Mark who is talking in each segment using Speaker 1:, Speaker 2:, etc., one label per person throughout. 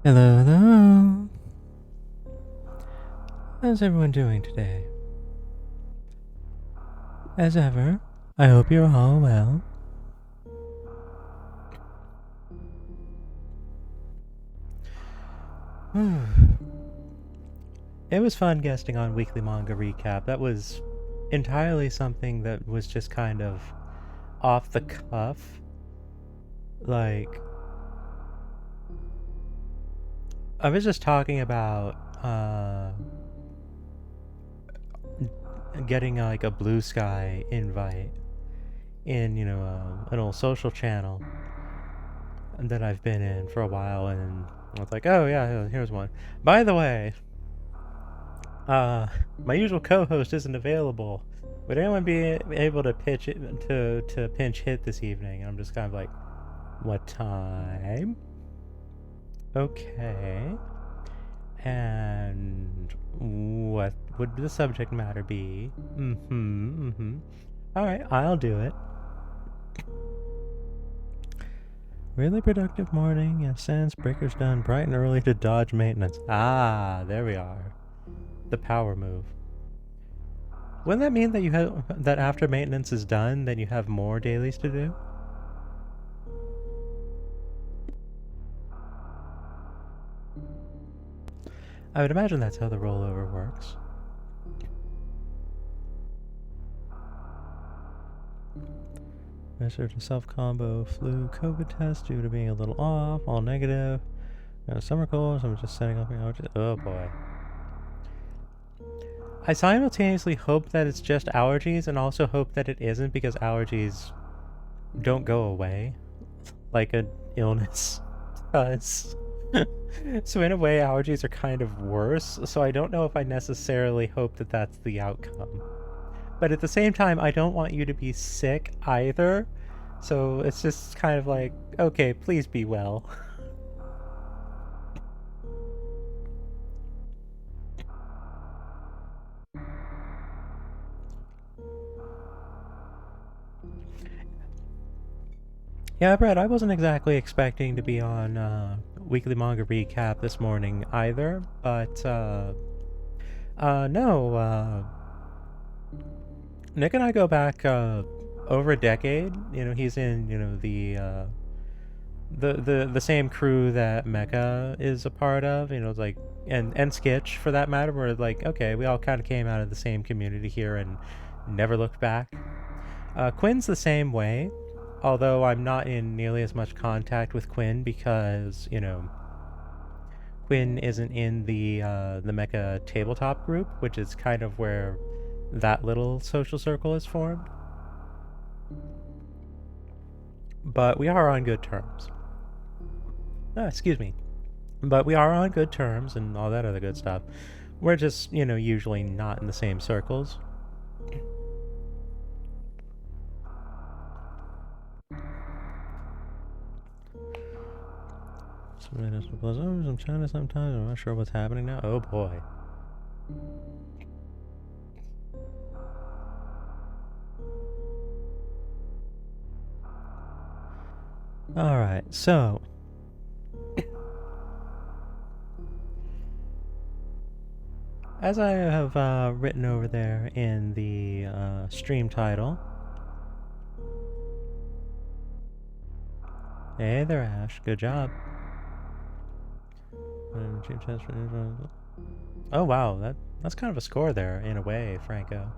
Speaker 1: Hello, hello. How's everyone doing today? As ever, I hope you're all well. It was fun guesting on Weekly Manga Recap. That was entirely something that was just kind of off the cuff. Like, I was just talking about getting like a Blue Sky invite in, an old social channel that I've been in for a while, and I was like, oh yeah, here's one. By the way, my usual co-host isn't available. Would anyone be able to pitch it to pinch hit this evening? And I'm just kind of like, what time? Okay. And what would the subject matter be? Alright, I'll do it. Really productive morning. Yes, sense. Breaker's done. Bright and early to dodge maintenance. Ah, there we are. The power move. Wouldn't that mean that you have that after maintenance is done, then you have more dailies to do? I would imagine that's how the rollover works. Registered to self-combo flu COVID test due to being a little off, all negative. No summer colds, I'm just setting up my allergies. Oh boy. I simultaneously hope that it's just allergies and also hope that it isn't, because allergies don't go away like an illness does. So in a way, allergies are kind of worse, so I don't know if I necessarily hope that that's the outcome. But at the same time, I don't want you to be sick either, so it's just kind of like, okay, please be well. Yeah, Brett, I wasn't exactly expecting to be on Weekly Manga Recap this morning either, but no, Nick and I go back over a decade. He's in the same crew that Mecha is a part of. It's like and Skitch for that matter. We're like, okay, we all kind of came out of the same community here and never looked back. Quinn's the same way, although I'm not in nearly as much contact with Quinn because Quinn isn't in the Mecha tabletop group, which is kind of where that little social circle is formed. But we are on good terms. Excuse me. But we are on good terms and all that other good stuff. We're just, usually not in the same circles. I'm China sometimes. I'm not sure what's happening now. Oh boy. Alright, so... as I have written over there in the stream title... Hey there, Ash. Good job. Oh wow, that's kind of a score there, in a way, Franco.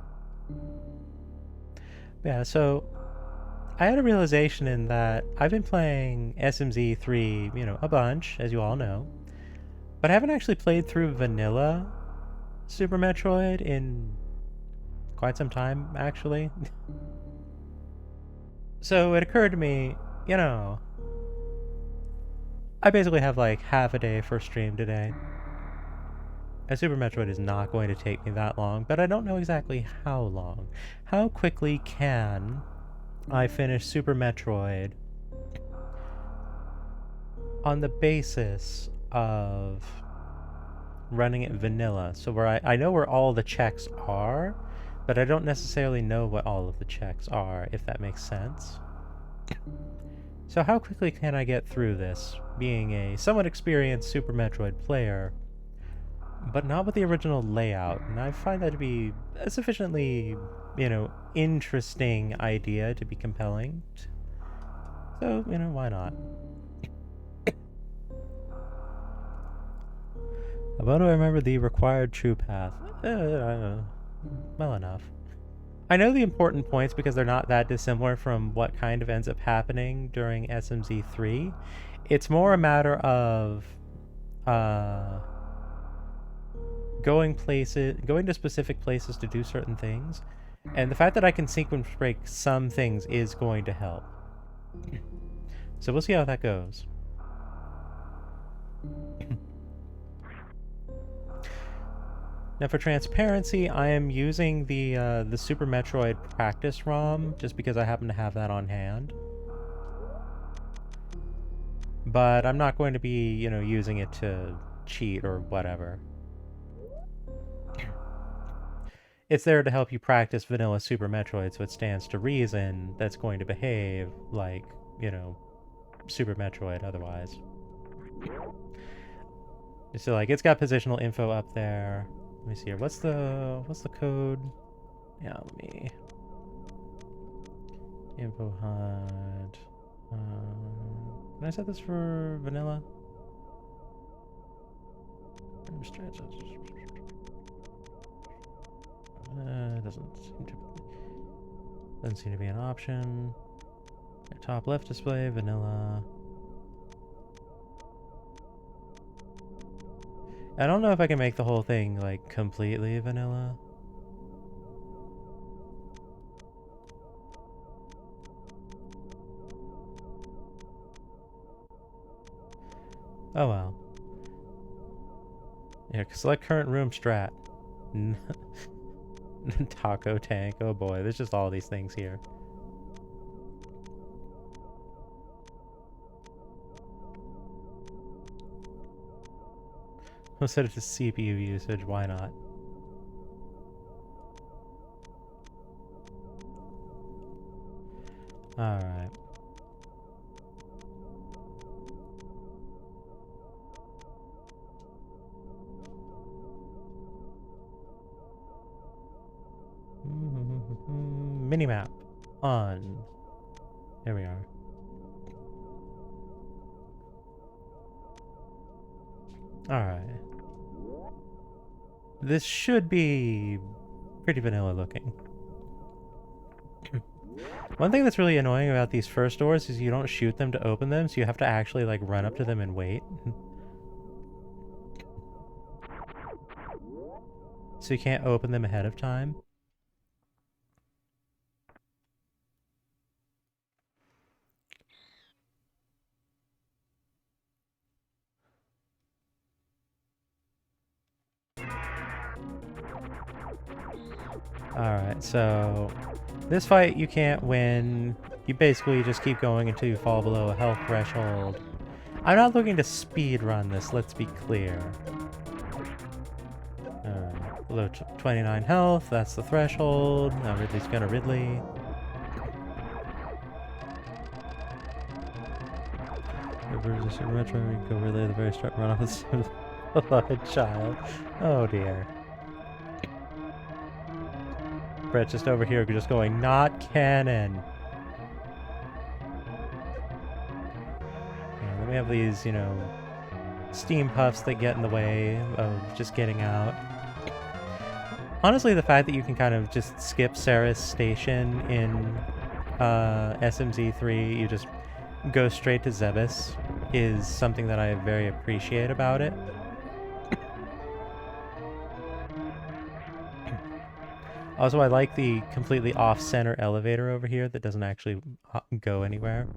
Speaker 1: Yeah, so... I had a realization in that I've been playing SMZ3, you know, a bunch, as you all know. But I haven't actually played through vanilla Super Metroid in quite some time, actually. So it occurred to me, you know, I basically have like half a day for stream today. And Super Metroid is not going to take me that long, but I don't know exactly how long. How quickly can I finish Super Metroid on the basis of running it vanilla? So where I know where all the checks are, but I don't necessarily know what all of the checks are, if that makes sense. So how quickly can I get through this, being a somewhat experienced Super Metroid player, but not with the original layout? And I find that to be a sufficiently, you know, interesting idea to be compelling. So, you know, why not? How do I remember the required true path? Well enough. I know the important points because they're not that dissimilar from what kind of ends up happening during SMZ3. It's more a matter of going to specific places to do certain things, and the fact that I can sequence break some things is going to help. So we'll see how that goes. Now for transparency, I am using the Super Metroid practice ROM just because I happen to have that on hand. But I'm not going to be, you know, using it to cheat or whatever. It's there to help you practice vanilla Super Metroid, so it stands to reason that's going to behave like, you know, Super Metroid otherwise. So like, it's got positional info up there. Let me see here. What's the code? Yeah, let me... Info HUD. Can I set this for vanilla? Doesn't seem to be an option. Top left display, vanilla. I don't know if I can make the whole thing, like, completely vanilla. Oh well. Yeah, select current room strat. Taco tank, oh boy, there's just all these things here. I'll set it to CPU usage, why not? Alright. Minimap on. There we are. Alright. This should be pretty vanilla looking. One thing that's really annoying about these first doors is you don't shoot them to open them, so you have to actually like run up to them and wait. So you can't open them ahead of time. Alright, so this fight you can't win. You basically just keep going until you fall below a health threshold. I'm not looking to speed run this, let's be clear. Below 29 health, that's the threshold. Now Ridley's gonna Ridley. version of Super Metroid where you go really at the very start, run off with a beloved child. Oh dear. Brett's just over here just going, not canon. And then we have these, you know, steam puffs that get in the way of just getting out. Honestly, the fact that you can kind of just skip Sarah's station in SMZ3, you just go straight to Zebus, is something that I very appreciate about it. Also, I like the completely off-center elevator over here that doesn't actually go anywhere.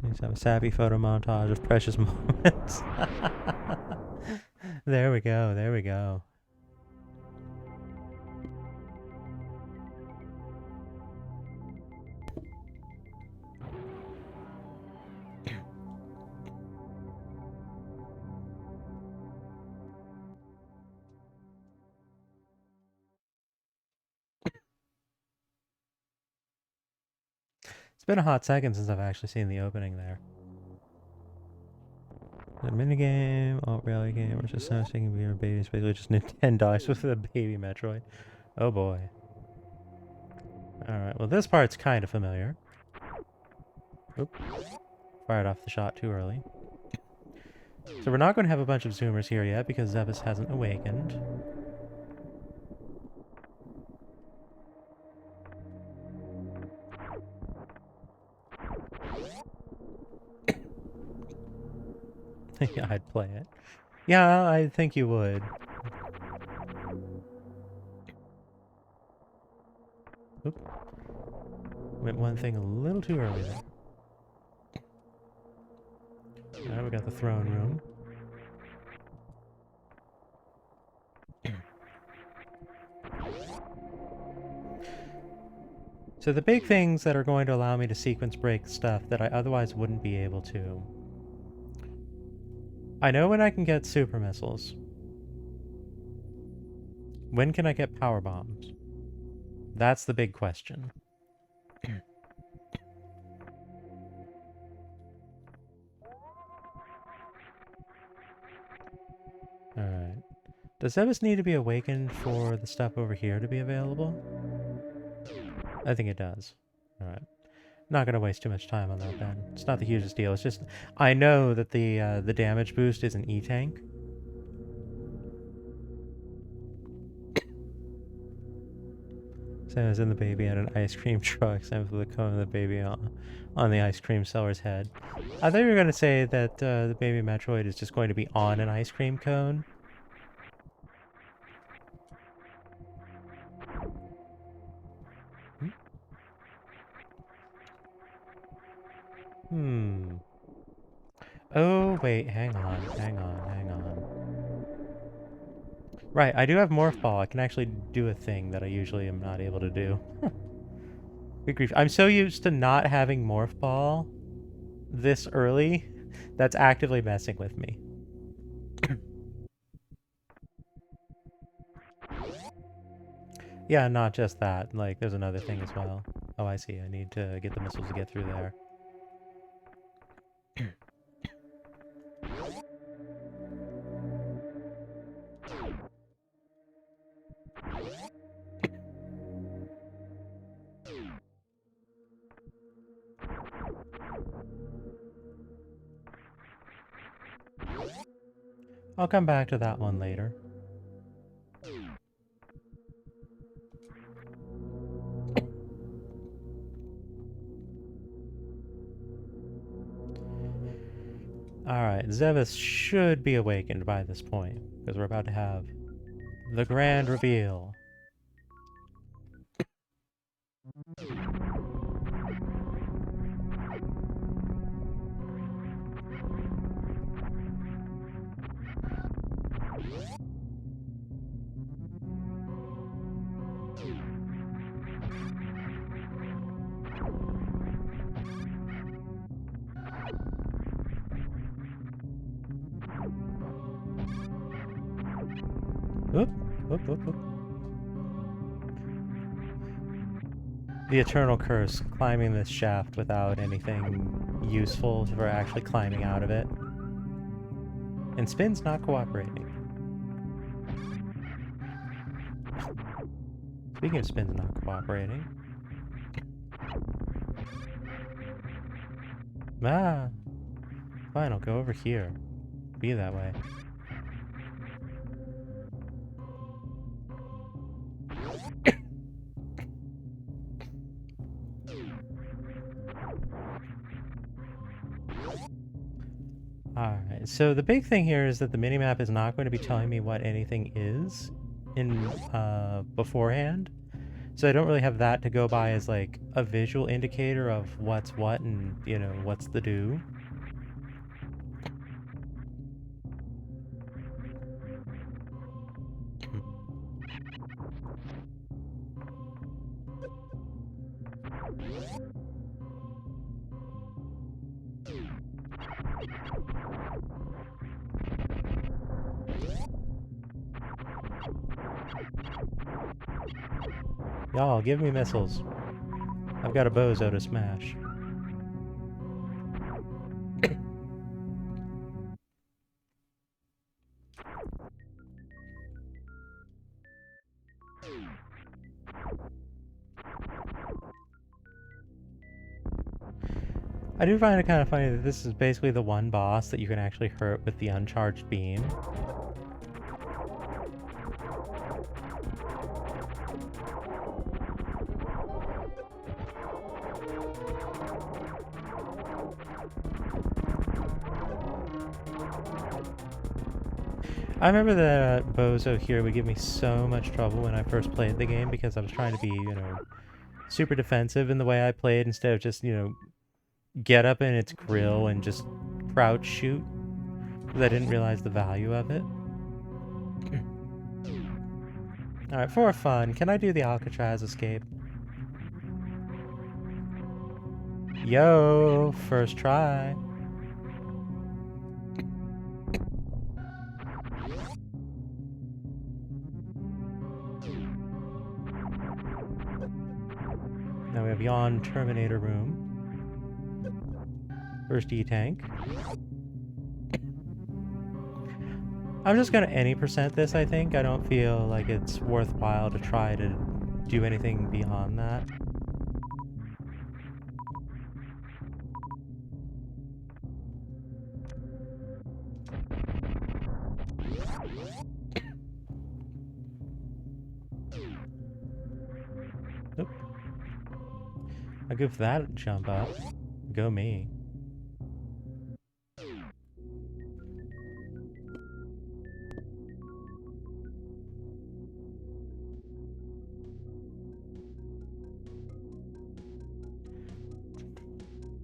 Speaker 1: Let's have a sappy photo montage of precious moments. There we go, there we go. It's been a hot second since I've actually seen the opening there. A minigame, alt-reality game, or just sound taking beer babies, basically just Nintendo with a baby Metroid. Oh boy. Alright, well this part's kind of familiar. Oop. Fired off the shot too early. So we're not going to have a bunch of zoomers here yet because Zebus hasn't awakened. Yeah, I'd play it. Yeah, I think you would. Oop. Went one thing a little too early there. Now we got the throne room. So the big things that are going to allow me to sequence break stuff that I otherwise wouldn't be able to. I know when I can get super missiles. When can I get power bombs? That's the big question. Alright. Does Zebus need to be awakened for the stuff over here to be available? I think it does. Alright. Not gonna waste too much time on that then. It's not the hugest deal. It's just I know that the damage boost is an E-tank. Sam is in the baby at an ice cream truck. Sam with the cone of the baby on the ice cream seller's head. I thought you were gonna say that the baby Metroid is just going to be on an ice cream cone. Oh, wait, hang on. Right, I do have Morph Ball. I can actually do a thing that I usually am not able to do. Good grief. I'm so used to not having Morph Ball this early, that's actively messing with me. Yeah, not just that. Like, there's another thing as well. Oh, I see. I need to get the missiles to get through there. I'll come back to that one later. Alright, Zebus should be awakened by this point, because we're about to have the grand reveal. Oop, oop, oop, oop. The eternal curse, climbing this shaft without anything useful for actually climbing out of it. And Spin's not cooperating. Speaking of Spin's not cooperating. Ah! Fine, I'll go over here. Be that way. Alright, so the big thing here is that the minimap is not going to be telling me what anything is in beforehand. So I don't really have that to go by as like a visual indicator of what's what and, you know, what's the do. Y'all, give me missiles. I've got a bozo to smash. I do find it kind of funny that this is basically the one boss that you can actually hurt with the uncharged beam. I remember that bozo here would give me so much trouble when I first played the game because I was trying to be, you know, super defensive in the way I played instead of just, you know, get up in its grill and just crouch shoot because I didn't realize the value of it. Alright, for fun, can I do the Alcatraz escape? Yo, first try. Now we have Yawn Terminator Room. First E-Tank. I'm just gonna any percent this, I think. I don't feel like it's worthwhile to try to do anything beyond that. Nope. I give that jump up. Go me.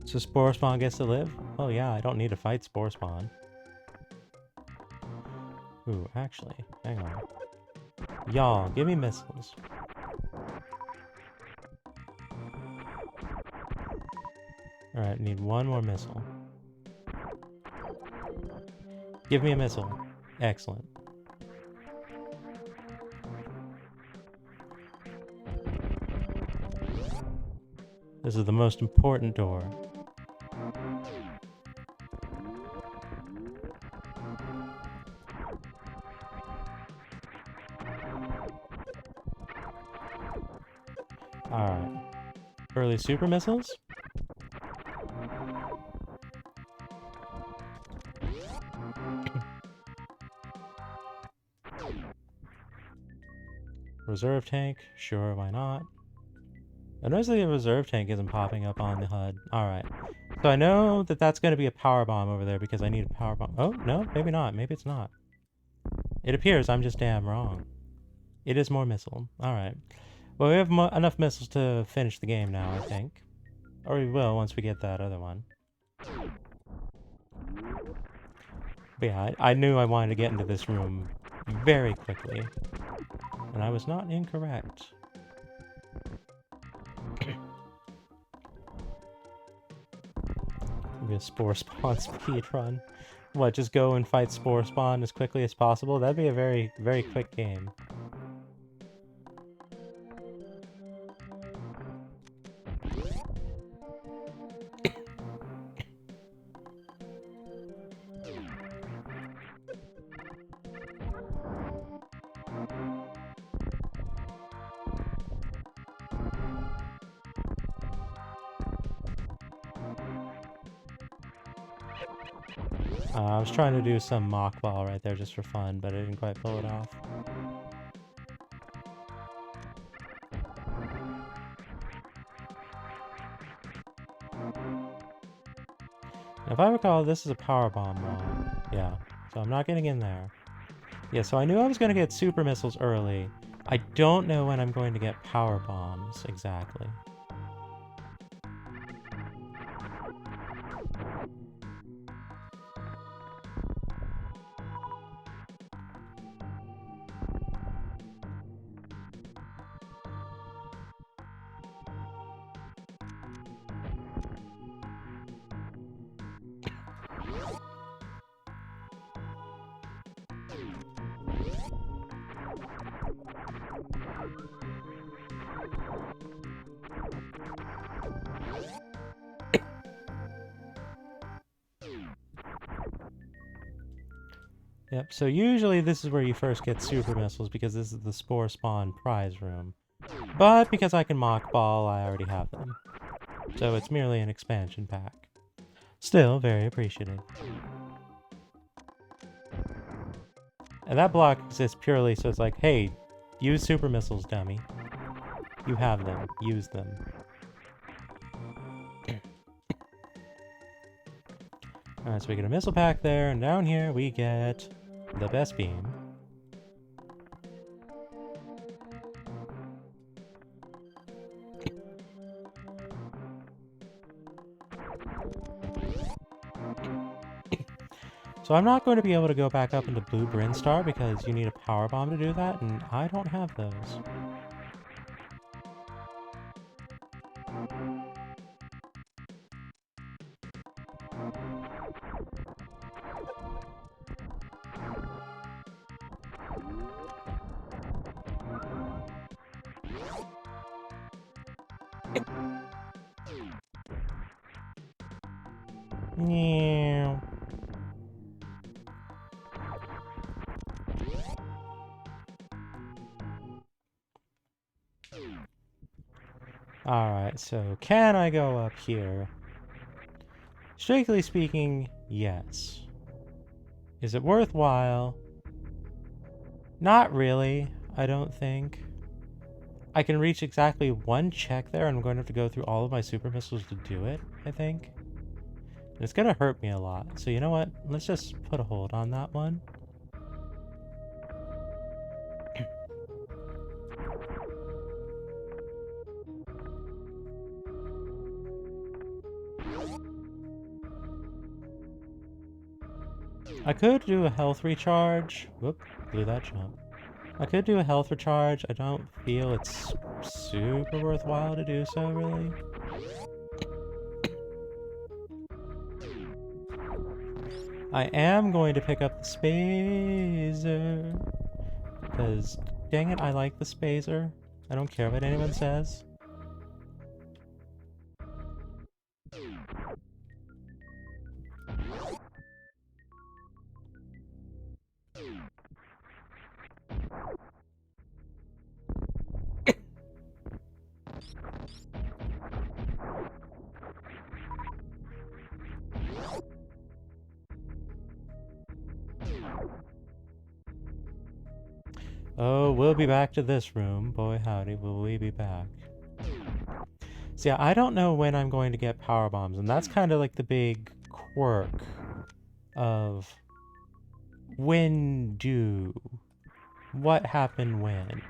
Speaker 1: So Spore Spawn gets to live? Oh yeah, I don't need to fight Spore Spawn. Ooh, actually, hang on. Y'all, give me missiles. Alright, need one more missile. Give me a missile. Excellent. This is the most important door. Alright. Early super missiles? Reserve tank? Sure, why not? I notice the reserve tank isn't popping up on the HUD. Alright. So I know that that's going to be a power bomb over there because I need a power bomb. Oh, no, maybe not. Maybe it's not. It appears I'm just damn wrong. It is more missile. Alright. Well, we have enough missiles to finish the game now, I think. Or we will once we get that other one. But yeah, I knew I wanted to get into this room very quickly. And I was not incorrect. Maybe a Spore Spawn speedrun. What, just go and fight Spore Spawn as quickly as possible? That'd be a very, very quick game. I was trying to do some mock ball right there just for fun, but I didn't quite pull it off. Now, if I recall, this is a power bomb wall. Yeah, so I'm not getting in there. Yeah, so I knew I was going to get super missiles early. I don't know when I'm going to get power bombs exactly. Yep, so usually this is where you first get super missiles because this is the spore spawn prize room. But because I can mock ball, I already have them. So it's merely an expansion pack. Still very appreciative. And that block exists purely so it's like, hey, use super missiles, dummy. You have them. Use them. Alright, so we get a missile pack there, and down here we get the best beam. So I'm not going to be able to go back up into Blue Brinstar because you need a power bomb to do that, and I don't have those. Yeah. Alright, so can I go up here? Strictly speaking, yes. Is it worthwhile? Not really, I don't think. I can reach exactly one check there, and I'm going to have to go through all of my super missiles to do it, I think. And it's gonna hurt me a lot, so you know what? Let's just put a hold on that one. I could do a health recharge. Whoop, blew that jump. I could do a health recharge. I don't feel it's super worthwhile to do so, really. I am going to pick up the Spazer. Because, dang it, I like the Spazer. I don't care what anyone says. Oh, we'll be back to this room. Boy howdy, will we be back. So yeah, I don't know when I'm going to get power bombs, and that's kind of like the big quirk of when do. What happened when?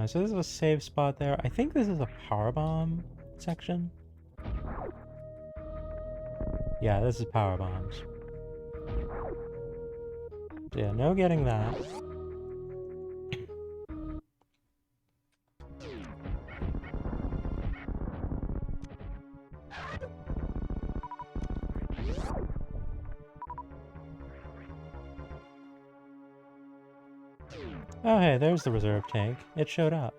Speaker 1: So this is a save spot there. I think this is a power bomb section. Yeah, this is power bombs. So yeah, no getting that. Oh hey, there's the reserve tank. It showed up.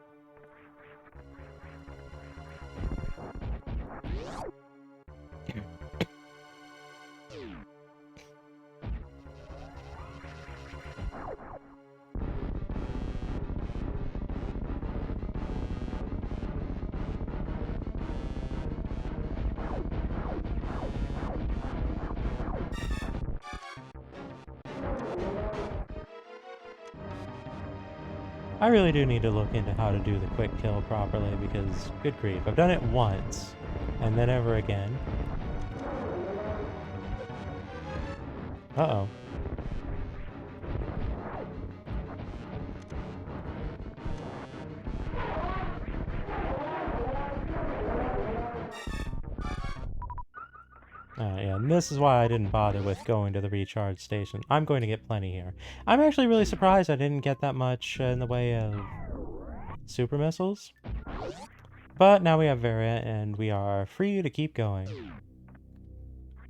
Speaker 1: I really do need to look into how to do the quick kill properly because, good grief, I've done it once, and then ever again. Uh-oh. Yeah, and this is why I didn't bother with going to the recharge station. I'm going to get plenty here. I'm actually really surprised I didn't get that much in the way of super missiles. But now we have Varia, and we are free to keep going.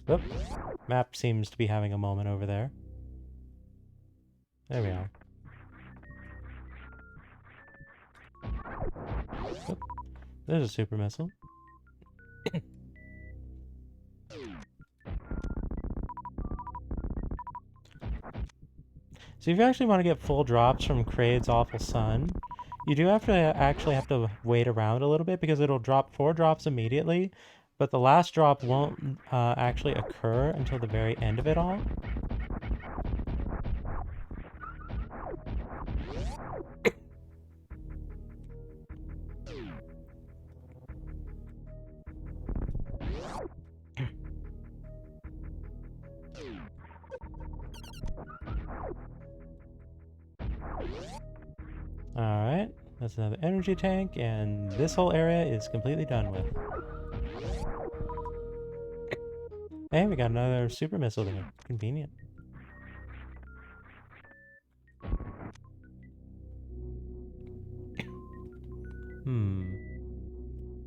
Speaker 1: Oop. Map seems to be having a moment over there. There we are. Oop. There's a super missile. So if you actually want to get full drops from Kraid's Awful Sun, you do have to actually have to wait around a little bit because it'll drop 4 drops immediately, but the last drop won't actually occur until the very end of it all. Alright, that's another energy tank, and this whole area is completely done with. Hey, we got another super missile there. Convenient.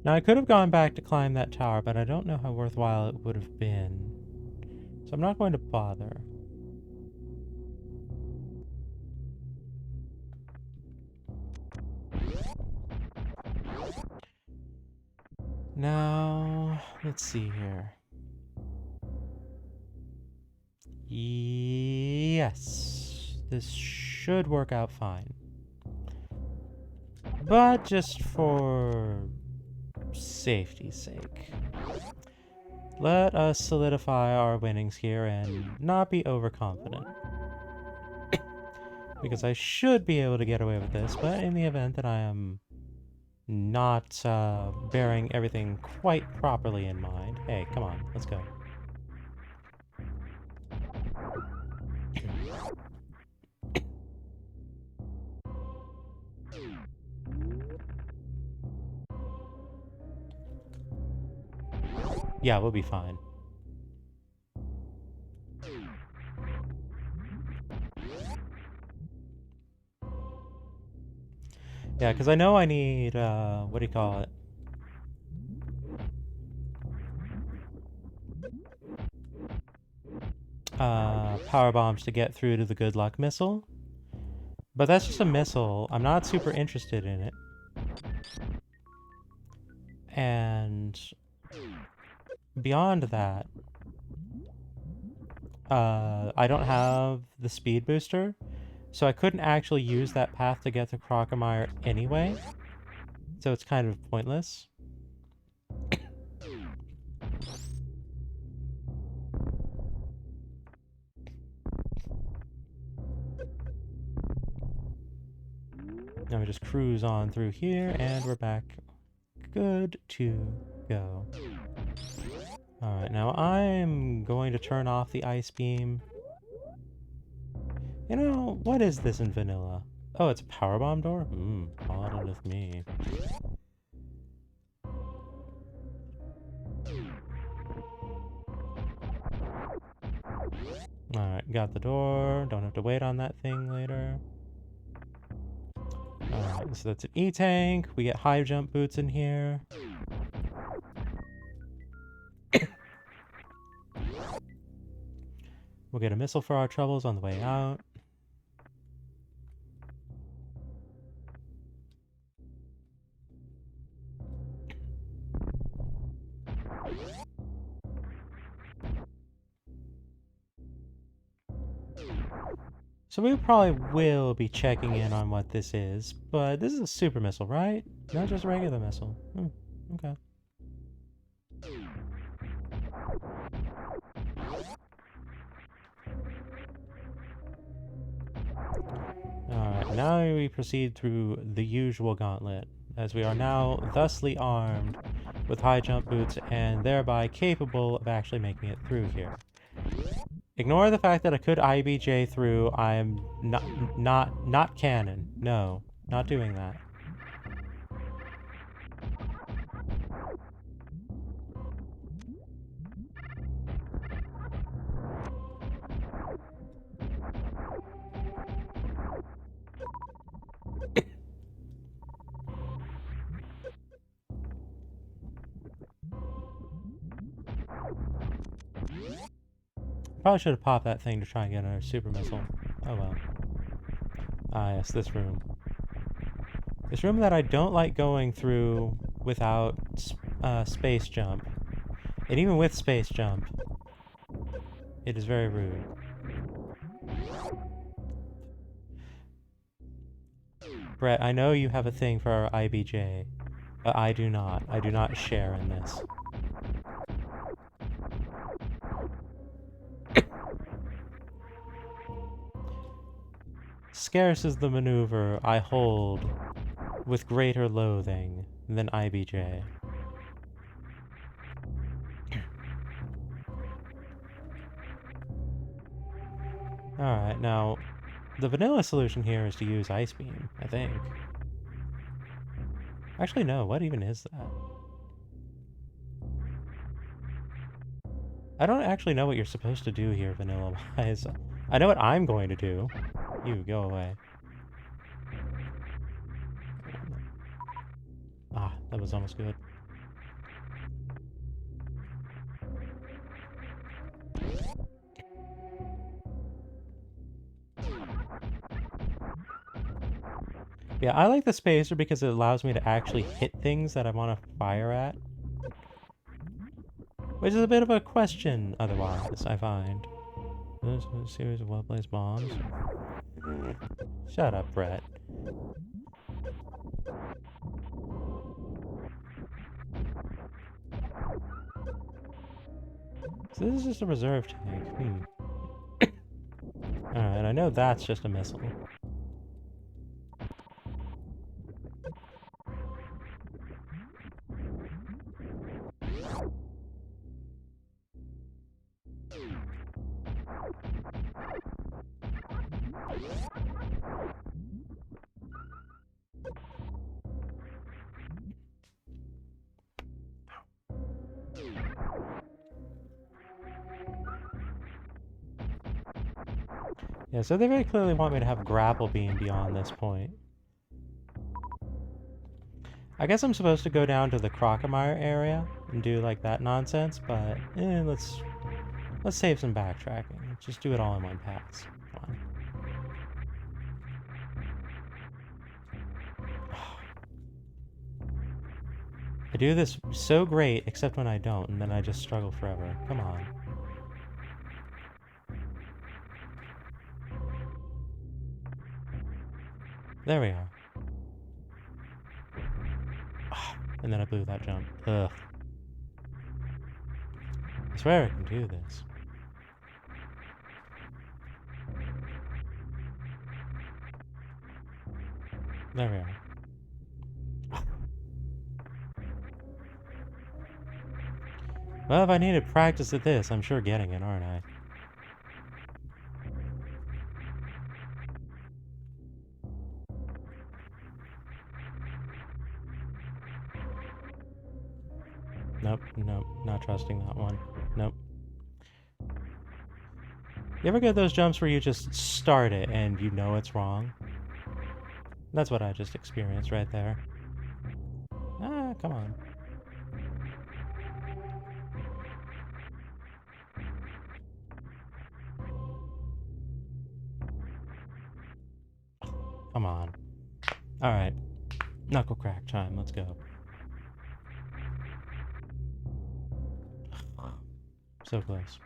Speaker 1: Now, I could have gone back to climb that tower, but I don't know how worthwhile it would have been. So I'm not going to bother. Now, let's see here. Yes, this should work out fine. But just for safety's sake, let us solidify our winnings here and not be overconfident. Because I should be able to get away with this, but in the event that I am not bearing everything quite properly in mind. Hey, come on, let's go. Yeah, we'll be fine. Yeah, because I know I need, what do you call it? Power bombs to get through to the good luck missile. But that's just a missile. I'm not super interested in it. And beyond that, I don't have the speed booster, so I couldn't actually use that path to get to Crocomire anyway. So it's kind of pointless. Now we just cruise on through here, and we're back good to go. Alright, now I'm going to turn off the ice beam. You know, what is this in vanilla? Oh, it's a powerbomb door? Odd with me. Alright, got the door. Don't have to wait on that thing later. Alright, so that's an E-tank. We get high jump boots in here. We'll get a missile for our troubles on the way out. So we probably will be checking in on what this is, but this is a super missile, right? Not just a regular missile. Okay. Alright, now we proceed through the usual gauntlet, as we are now thusly armed with high jump boots and thereby capable of actually making it through here. Ignore the fact that I could IBJ through. I am not canon. No, not doing that. Probably should have popped that thing to try and get another super missile. Oh well. Ah yes, this room. This room that I don't like going through without space jump. And even with space jump, it is very rude. Brett, I know you have a thing for our IBJ, but I do not. I do not share in this. Scarce is the maneuver I hold with greater loathing than IBJ. Alright, now, the vanilla solution here is to use Ice Beam, I think. Actually, no, what even is that? I don't actually know what you're supposed to do here, vanilla-wise. I know what I'm going to do. You, go away. Ah, that was almost good. Yeah, I like the spacer because it allows me to actually hit things that I want to fire at. Which is a bit of a question, otherwise, I find. This is a series of well-placed bombs. Shut up, Brett. So this is just a reserve tank. Alright, I know that's just a missile. Yeah, so they very clearly want me to have grapple beam beyond this point. I guess I'm supposed to go down to the Crocomire area and do like that nonsense, but let's save some backtracking. Let's just do it all in one pass. Come on. I do this so great, except when I don't, and then I just struggle forever. Come on. There we are. And then I blew that jump. Ugh. I swear I can do this. There we are. Well, if I needed practice at this, I'm sure getting it, aren't I? Nope, not trusting that one. Nope. You ever get those jumps where you just start it and you know it's wrong? That's what I just experienced right there. Ah, come on. Come on. Alright. Knuckle crack time, let's go. So close.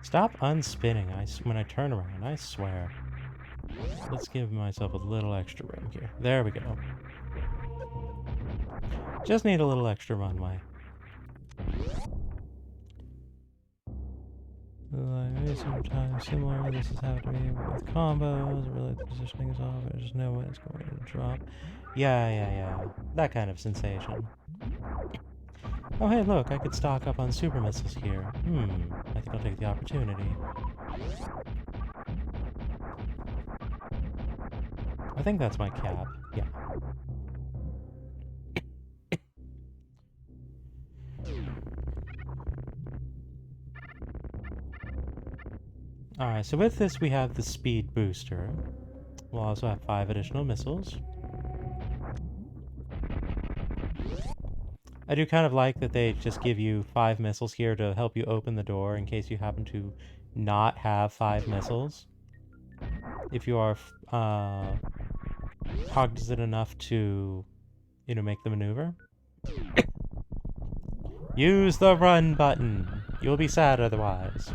Speaker 1: Stop unspinning when I turn around, I swear. Let's give myself a little extra room here. There we go. Just need a little extra runway. Maybe sometimes similar. This is happening with combos. Really, the positioning is off. I just know when it's going to drop. Yeah. That kind of sensation. Oh, hey, look, I could stock up on super missiles here. I think I'll take the opportunity. I think that's my cap. Yeah. Alright, so with this we have the speed booster. We'll also have 5 additional missiles. I do kind of like that they just give you 5 missiles here to help you open the door in case you happen to not have 5 missiles. If you are cognizant enough to, make the maneuver. Use the run button! You'll be sad otherwise.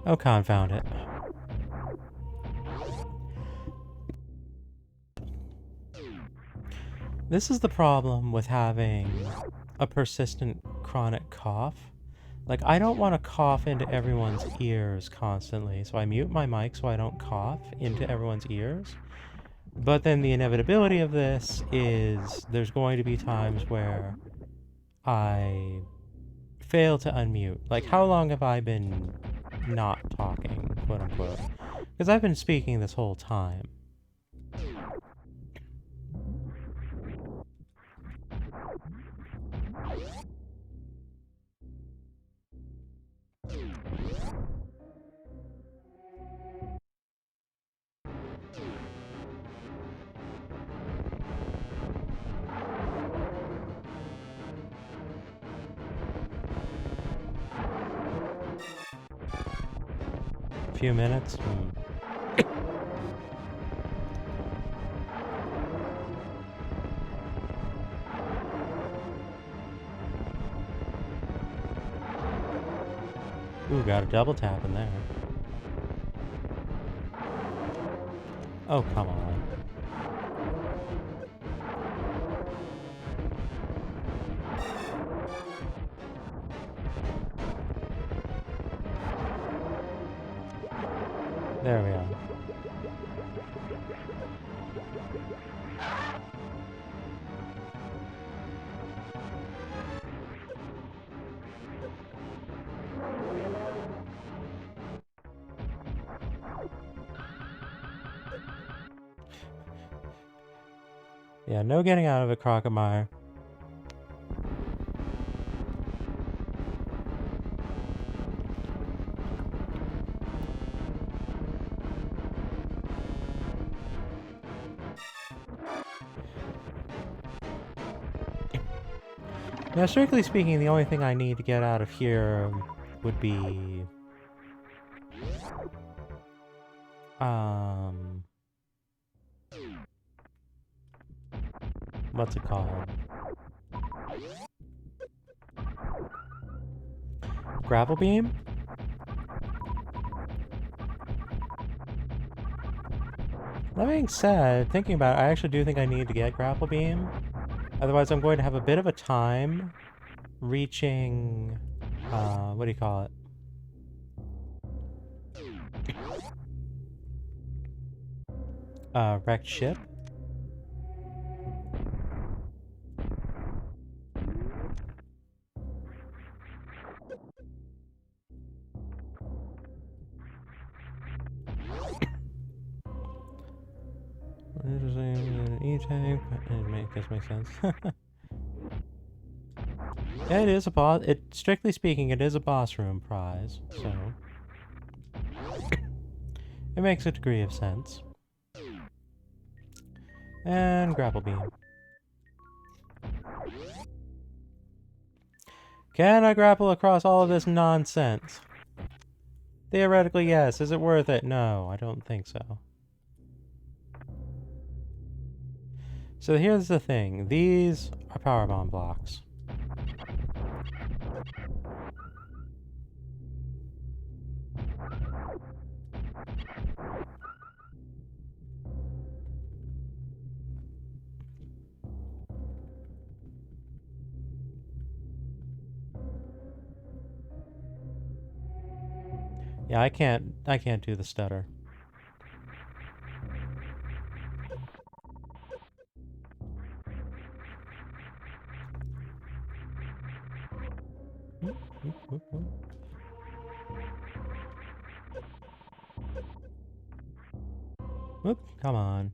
Speaker 1: Oh, confound it. This is the problem with having a persistent chronic cough. Like, I don't want to cough into everyone's ears constantly, so I mute my mic so I don't cough into everyone's ears. But then the inevitability of this is there's going to be times where I fail to unmute. Like, how long have I been not talking, quote unquote? Because I've been speaking this whole time. A few minutes? Ooh, got a double tap in there. Oh, come on. There we are. Yeah, no getting out of it, Crocomire. Now, strictly speaking, the only thing I need to get out of here would be... what's it called? Gravel beam? That being said, thinking about it, I actually do think I need to get grapple beam. Otherwise, I'm going to have a bit of a time reaching, what do you call it? Wrecked ship. E-tank. This makes sense. Yeah, it is a boss. Strictly speaking, it is a boss room prize, so it makes a degree of sense. And grapple beam. Can I grapple across all of this nonsense? Theoretically, yes. Is it worth it? No, I don't think so. So here's the thing. These are powerbomb blocks. Yeah, I can't do the stutter. Whoop, come on.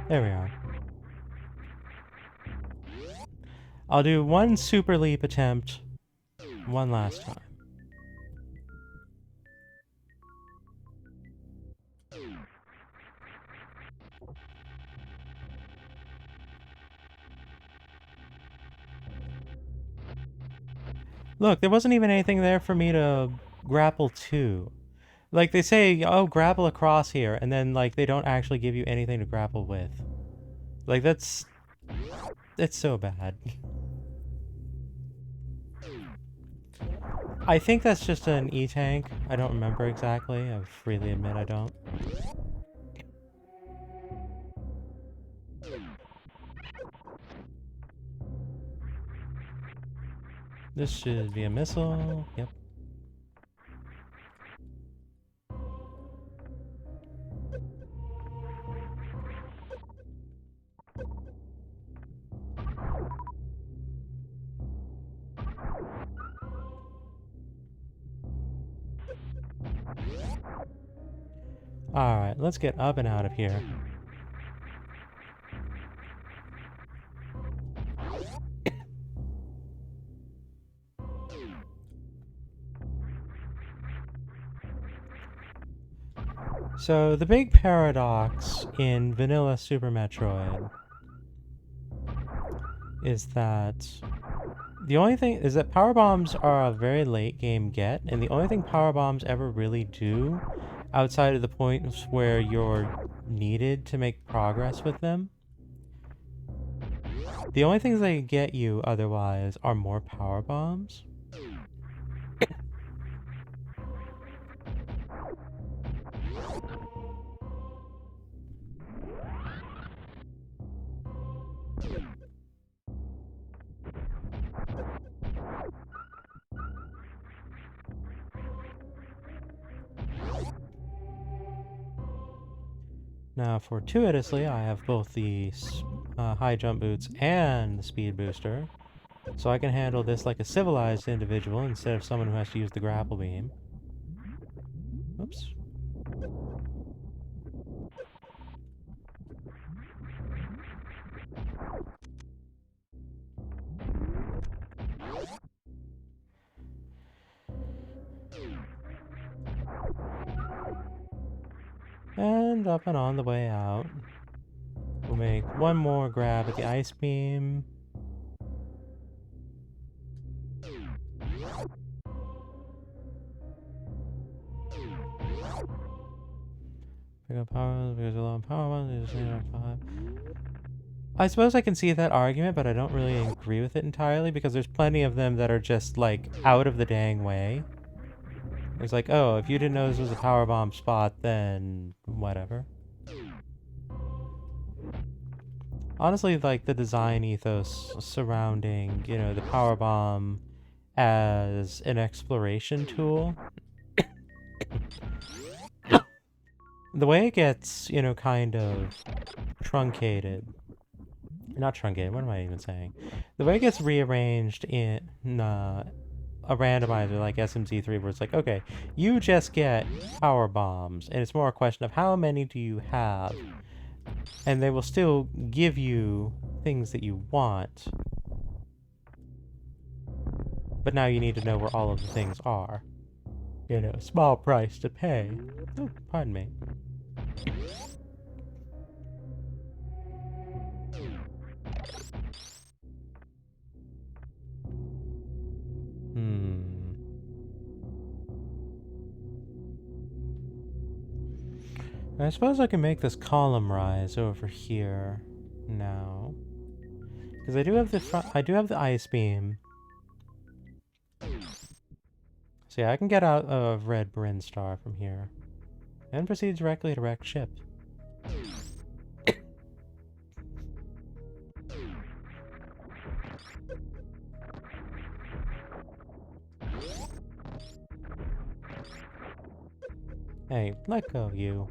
Speaker 1: There we are. I'll do one super leap attempt one last time. Look, there wasn't even anything there for me to grapple to. Like, they say, oh, grapple across here, and then, like, they don't actually give you anything to grapple with. Like, that's... it's so bad. I think that's just an E-tank. I don't remember exactly. I freely admit I don't. This should be a missile. Yep. Alright, let's get up and out of here. So, the big paradox in vanilla Super Metroid is that the only thing is that power bombs are a very late game get, and the only thing power bombs ever really do, outside of the points where you're needed to make progress with them, the only things they get you otherwise are more power bombs. Now, fortuitously, I have both the high jump boots and the speed booster, so I can handle this like a civilized individual instead of someone who has to use the grapple beam. Oops. And up and on the way out, we'll make one more grab at the ice beam. Pick up power because a lot of power ones. I suppose I can see that argument, but I don't really agree with it entirely because there's plenty of them that are just like out of the dang way. It's like, oh, if you didn't know this was a power bomb spot, then whatever. Honestly, like the design ethos surrounding, you know, the power bomb as an exploration tool. The way it gets, you know, kind of truncated. Not truncated, what am I even saying? The way it gets rearranged in a randomizer like SMZ3 where it's like, okay, you just get power bombs, and it's more a question of how many do you have, and they will still give you things that you want, but now you need to know where all of the things are. You know, small price to pay. Oh, pardon me. I suppose I can make this column rise over here now, because I do have the ice beam. So yeah, I can get out of Red Bryn Star from here, and proceed directly to wreck ship. Hey, let go, you.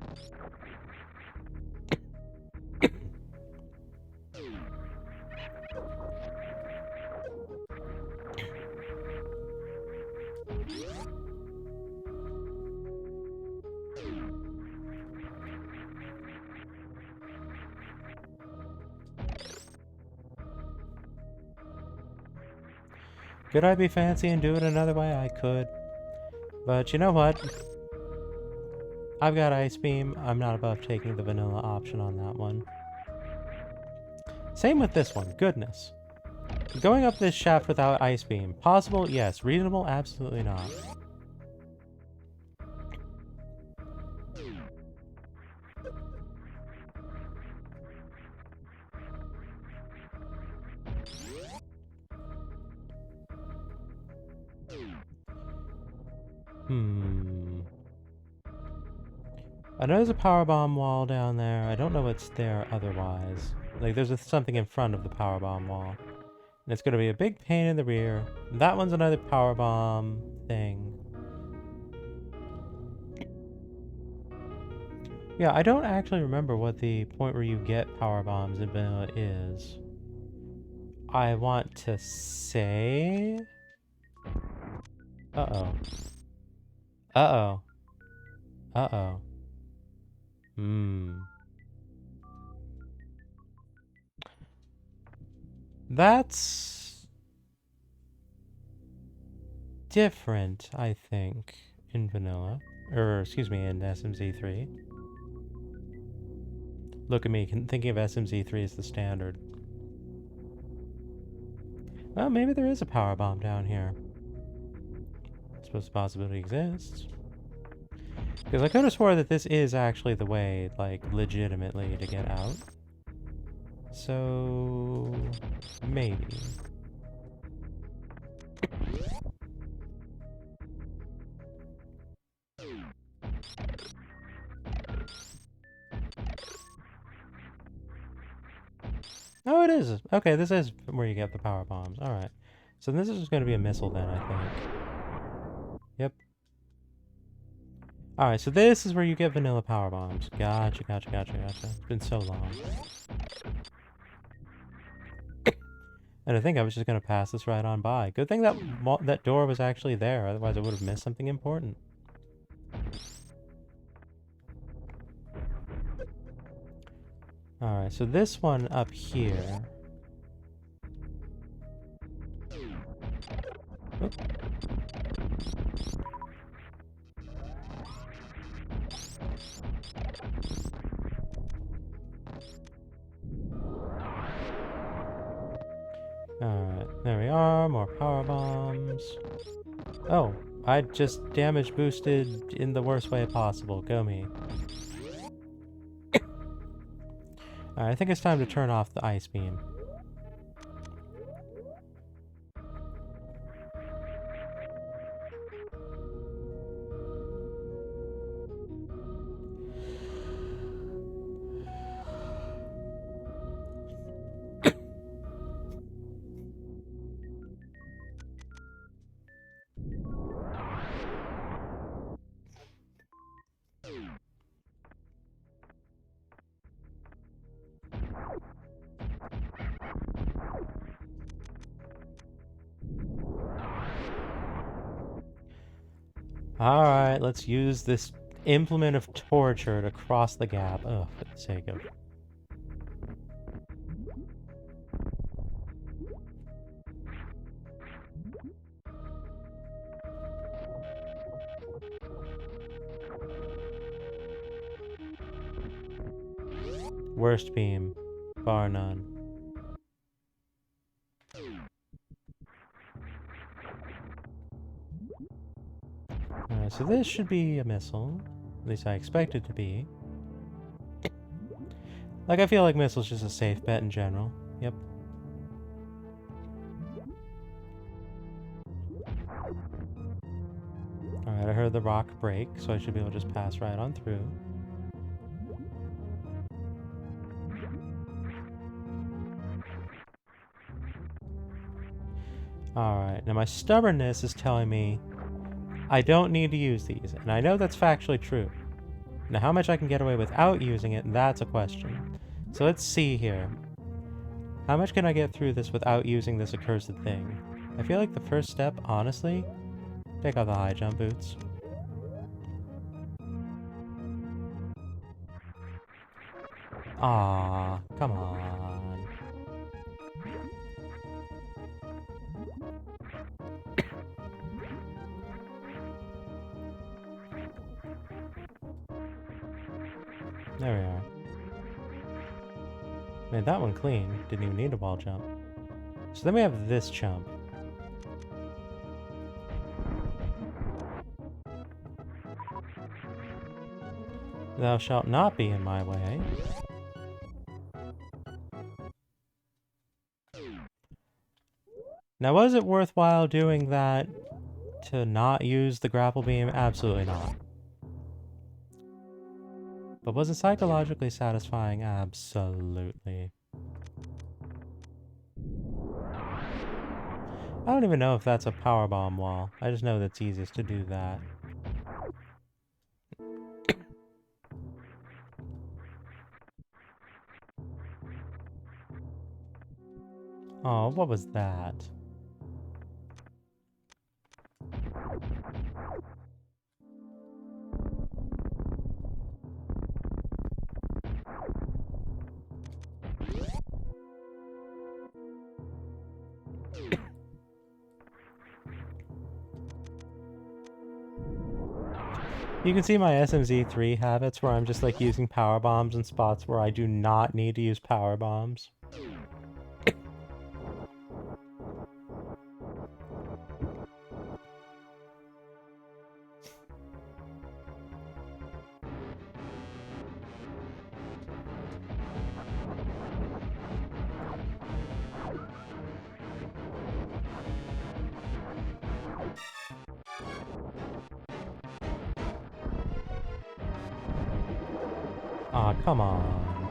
Speaker 1: Could I be fancy and do it another way? I could. But you know what? I've got Ice Beam. I'm not above taking the vanilla option on that one. Same with this one. Goodness. Going up this shaft without Ice Beam. Possible? Yes. Reasonable? Absolutely not. I know there's a power bomb wall down there. I don't know what's there otherwise. Like, there's something in front of the power bomb wall. And it's going to be a big pain in the rear. That one's another power bomb thing. Yeah, I don't actually remember what the point where you get power bombs in vanilla is. I want to say... Uh-oh. Uh-oh. Uh-oh. That's different, I think, in vanilla. Or, excuse me, in SMZ3. Look at me, thinking of SMZ3 as the standard. Well, maybe there is a power bomb down here. I suppose the possibility exists. Because I could have swore that this is actually the way, like, legitimately to get out. So... maybe. Oh, it is! Okay, this is where you get the power bombs. Alright. So this is just going to be a missile then, I think. Yep. Alright, so this is where you get vanilla power bombs. Gotcha, gotcha, gotcha, gotcha. It's been so long. And I think I was just going to pass this right on by. Good thing that that door was actually there, otherwise I would have missed something important. Alright, so this one up here... Oop. Alright, there we are, more power bombs. Oh, I just damage boosted in the worst way possible. Go me. Alright, I think it's time to turn off the ice beam. Alright, let's use this implement of torture to cross the gap. Oh, for the sake of... Worst beam, bar none. Alright, so this should be a missile. At least I expect it to be. Like, I feel like missile's just a safe bet in general. Yep. Alright, I heard the rock break, so I should be able to just pass right on through. Alright, now my stubbornness is telling me I don't need to use these, and I know that's factually true. Now how much I can get away without using it, that's a question. So let's see here. How much can I get through this without using this accursed thing? I feel like the first step, honestly, take off the high jump boots. Ah, come on. There we are. Made that one clean. Didn't even need a wall jump. So then we have this jump. Thou shalt not be in my way. Now, was it worthwhile doing that to not use the grapple beam? Absolutely not. But was it psychologically satisfying? Absolutely. I don't even know if that's a powerbomb wall. I just know that's easiest to do that. Oh, what was that? You can see my SMZ3 habits where I'm just like using power bombs in spots where I do not need to use power bombs. Aw, come on.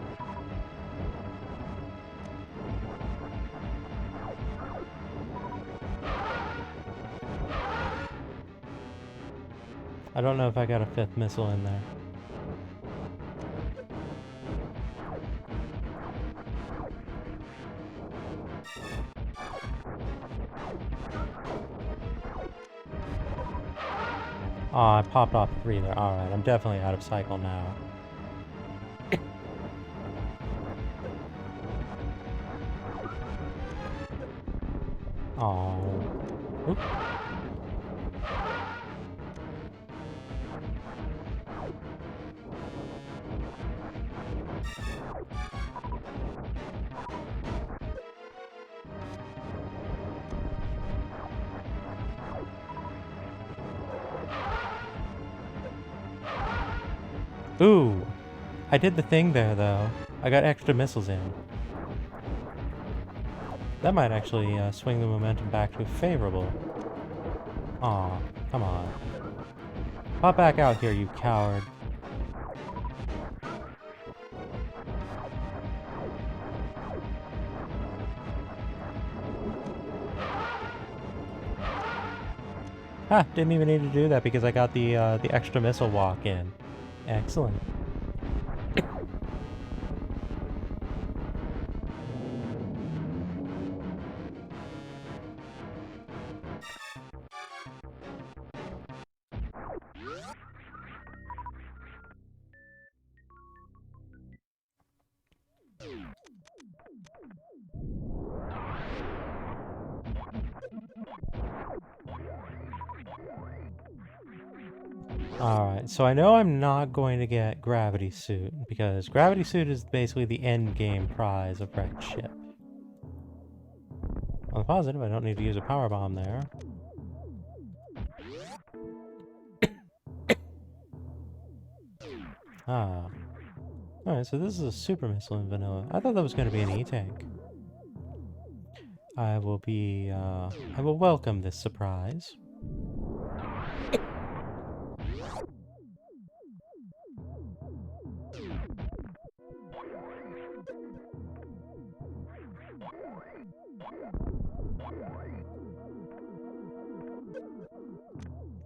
Speaker 1: I don't know if I got a fifth missile in there. Aw, I popped off 3 there. Alright, I'm definitely out of cycle now. Oh. Oop. Ooh! I did the thing there, though. I got extra missiles in. That might actually swing the momentum back to favorable. Aw, come on. Pop back out here, you coward. Ha! Didn't even need to do that because I got the extra missile walk in. Excellent. Alright, so I know I'm not going to get Gravity Suit, because Gravity Suit is basically the end game prize of Wrecked Ship. On the positive, I don't need to use a power bomb there. Ah. Alright, so this is a super missile in vanilla. I thought that was going to be an E-tank. I will welcome this surprise.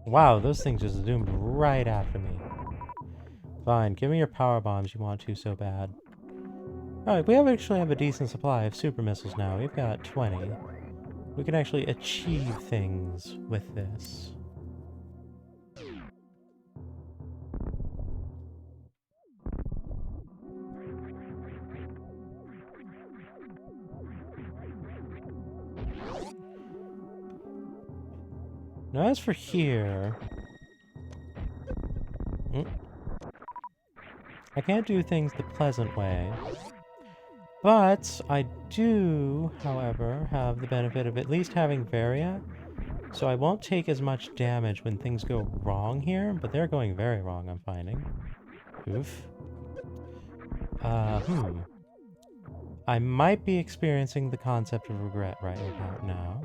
Speaker 1: Wow, those things just zoomed right after me. Fine, give me your power bombs you want to so bad. Alright, we actually have a decent supply of super missiles now. We've got 20. We can actually achieve things with this. Now as for here... I can't do things the pleasant way. But I do, however, have the benefit of at least having Varia. So I won't take as much damage when things go wrong here, but they're going very wrong, I'm finding. Oof. I might be experiencing the concept of regret right about now.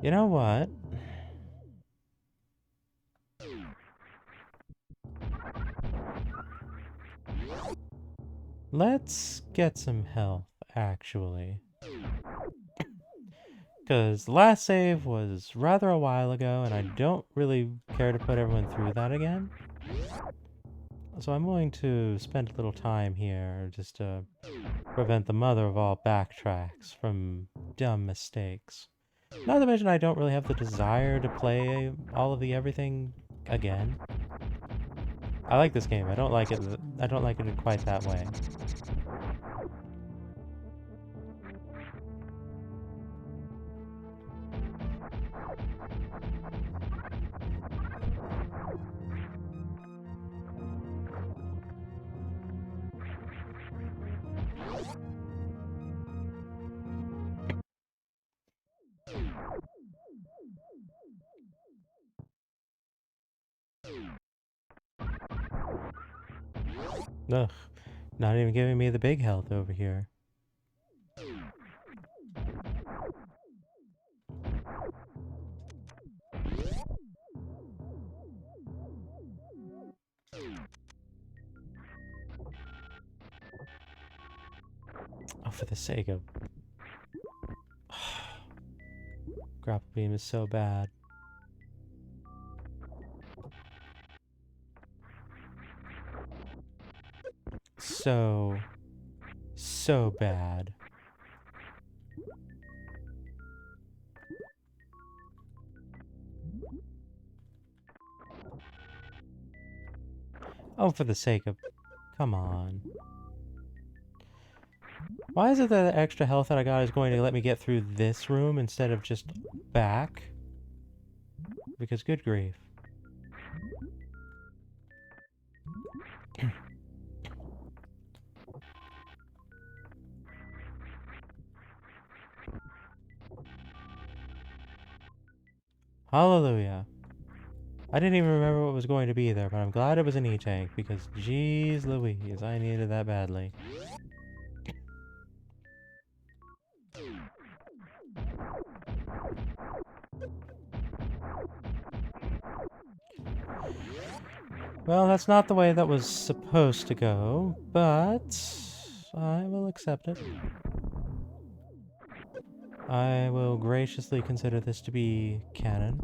Speaker 1: You know what? Let's get some health, actually. Because the last save was rather a while ago, and I don't really care to put everyone through that again. So I'm willing to spend a little time here just to prevent the mother of all backtracks from dumb mistakes. Not to mention I don't really have the desire to play all of the everything again. I like this game. I don't like it in quite that way. Ugh, not even giving me the big health over here. Oh, for the sake of... Grapple beam is so bad. So bad. Oh, for the sake of... Come on. Why is it that the extra health that I got is going to let me get through this room instead of just back? Because good grief. Hallelujah. I didn't even remember what was going to be there, but I'm glad it was an E-tank, because jeez Louise, I needed that badly. Well, that's not the way that was supposed to go, but I will accept it. I will graciously consider this to be canon.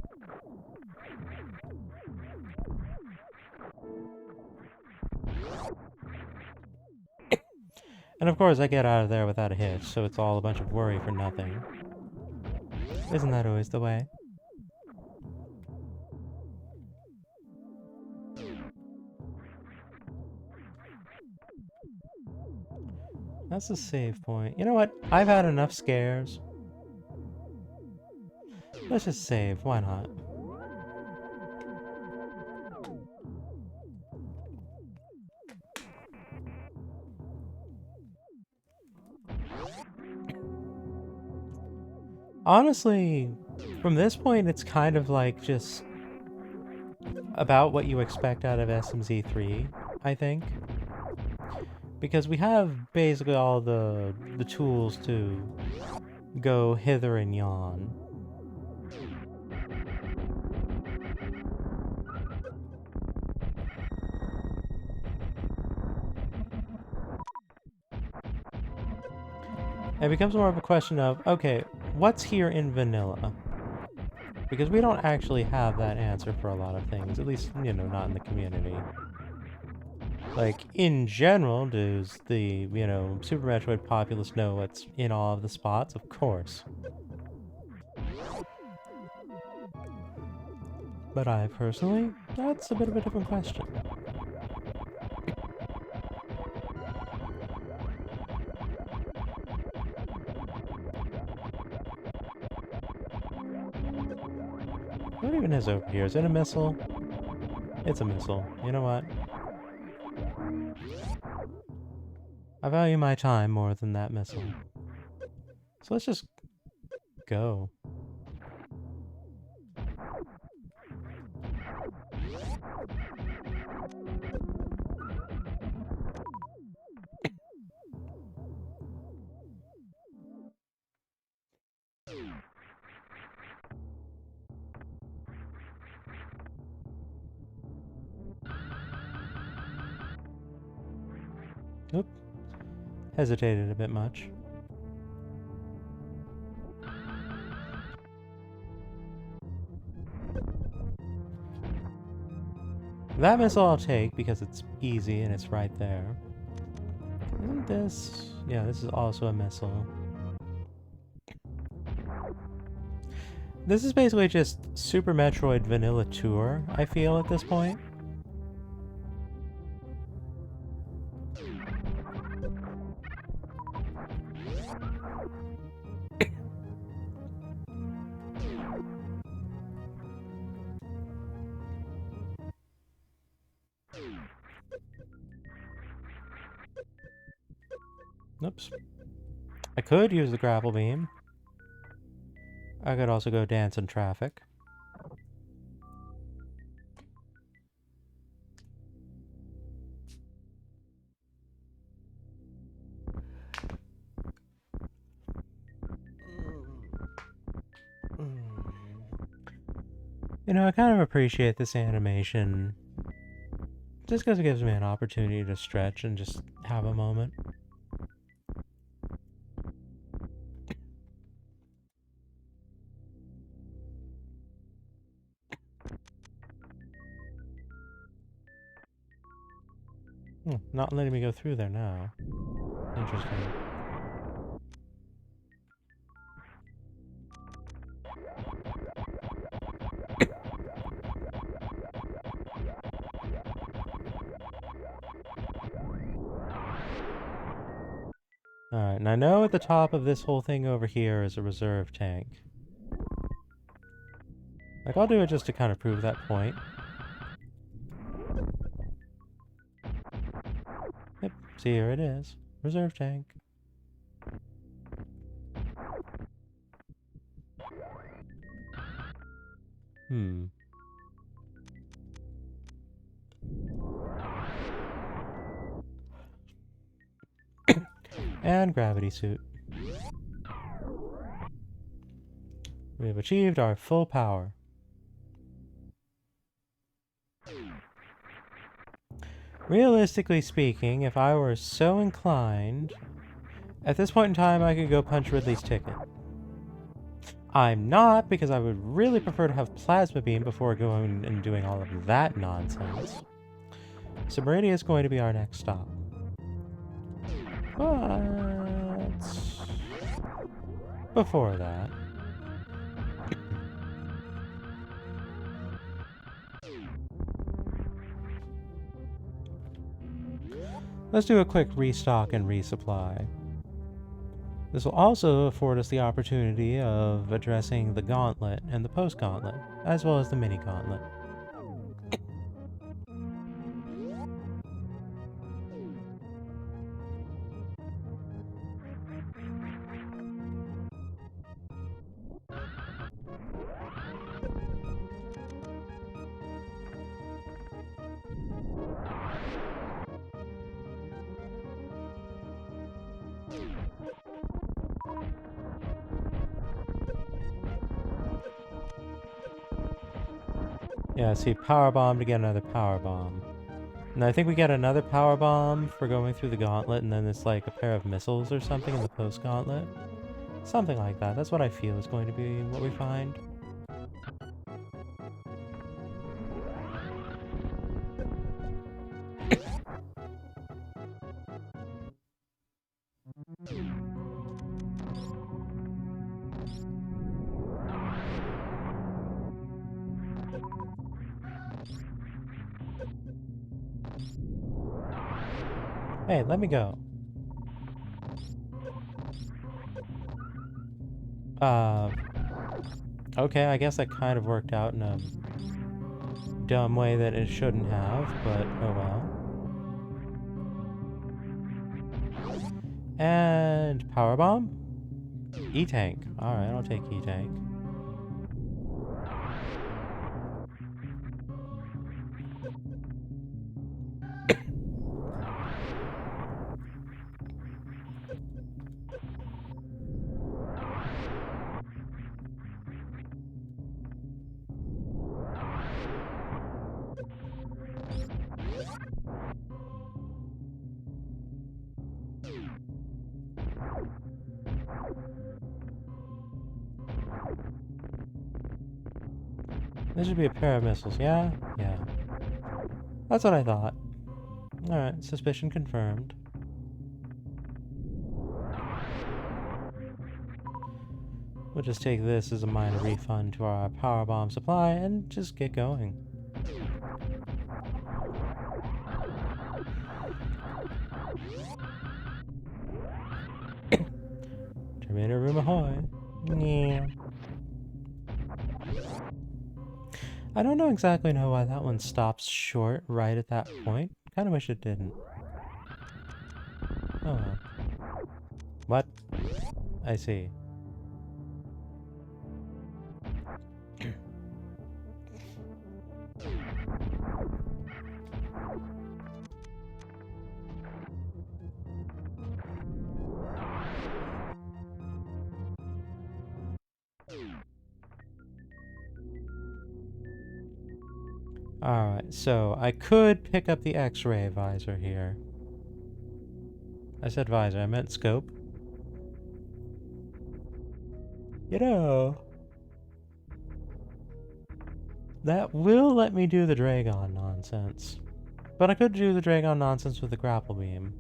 Speaker 1: And of course I get out of there without a hitch, so it's all a bunch of worry for nothing. Isn't that always the way? That's a save point. You know what? I've had enough scares. Let's just save. Why not? Honestly, from this point, it's kind of like just about what you expect out of SMZ3, I think. Because we have basically all the tools to go hither and yon. It becomes more of a question of, okay, what's here in vanilla? Because we don't actually have that answer for a lot of things, at least, you know, not in the community. Like, in general, does the, you know, Super Metroid populace know what's in all of the spots? Of course. But I personally, that's a bit of a different question. What even is over here? Is it a missile? It's a missile. You know what? I value my time more than that missile. So let's just go. Oop. Hesitated a bit much. That missile I'll take because it's easy and it's right there. Isn't this... Yeah, this is also a missile. This is basically just Super Metroid Vanilla Tour, I feel, at this point. Oops. I could use the grapple beam. I could also go dance in traffic. You know, I kind of appreciate this animation just because it gives me an opportunity to stretch and just have a moment. Not letting me go through there now. Interesting. Alright, and I know at the top of this whole thing over here is a reserve tank. Like, I'll do it just to kind of prove that point. Yep, see, here it is. Reserve tank. And gravity suit. We have achieved our full power. Realistically speaking, if I were so inclined, at this point in time I could go punch Ridley's ticket. I'm not, because I would really prefer to have Plasma Beam before going and doing all of that nonsense. So Meridia is going to be our next stop. But before that, let's do a quick restock and resupply. This will also afford us the opportunity of addressing the gauntlet and the post-gauntlet, as well as the mini-gauntlet. Yeah, see, power bomb to get another power bomb. And I think we get another power bomb for going through the gauntlet, and then it's like a pair of missiles or something in the post-gauntlet. Something like that. That's what I feel is going to be what we find. Hey, let me go. Okay, I guess that kind of worked out in a dumb way that it shouldn't have, but oh well. And power bomb? E-tank. Alright, I'll take E-tank. This should be a pair of missiles, yeah? Yeah. That's what I thought. Alright, suspicion confirmed. We'll just take this as a minor refund to our power bomb supply and just get going. Terminator room ahoy. Yeah. I don't exactly know why that one stops short right at that point. Kinda wish it didn't. Oh well. What? I see. Alright, so I could pick up the X-ray visor here. I said visor, I meant scope. You know, that will let me do the Dragon nonsense. But I could do the Dragon nonsense with the grapple beam.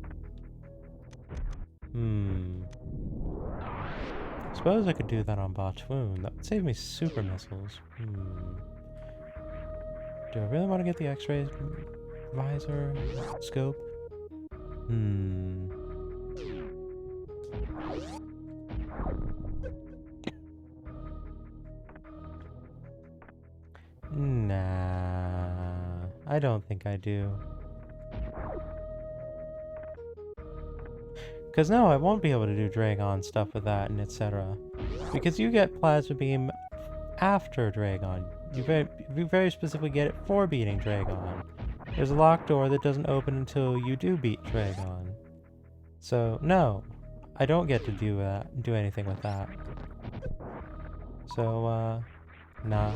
Speaker 1: Suppose I could do that on Batoon. That would save me super missiles. Do I really want to get the X-ray visor scope? Nah, I don't think I do. Because no, I won't be able to do Dragon stuff with that and etc. Because you get Plasma Beam after Dragon. You very specifically get it for beating Dragon. There's a locked door that doesn't open until you do beat Dragon. So, no. I don't get to do anything with that. So, nah.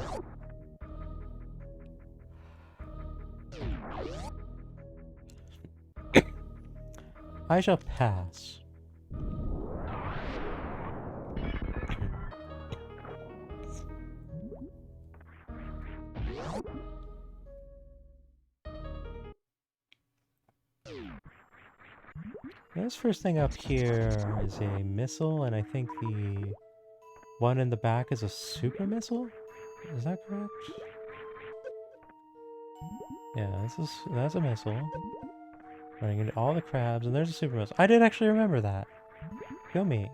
Speaker 1: I shall pass. This first thing up here is a missile, and I think the one in the back is a super missile? Is that correct? Yeah, that's a missile. Running into all the crabs, and there's a super missile. I did actually remember that. Go me.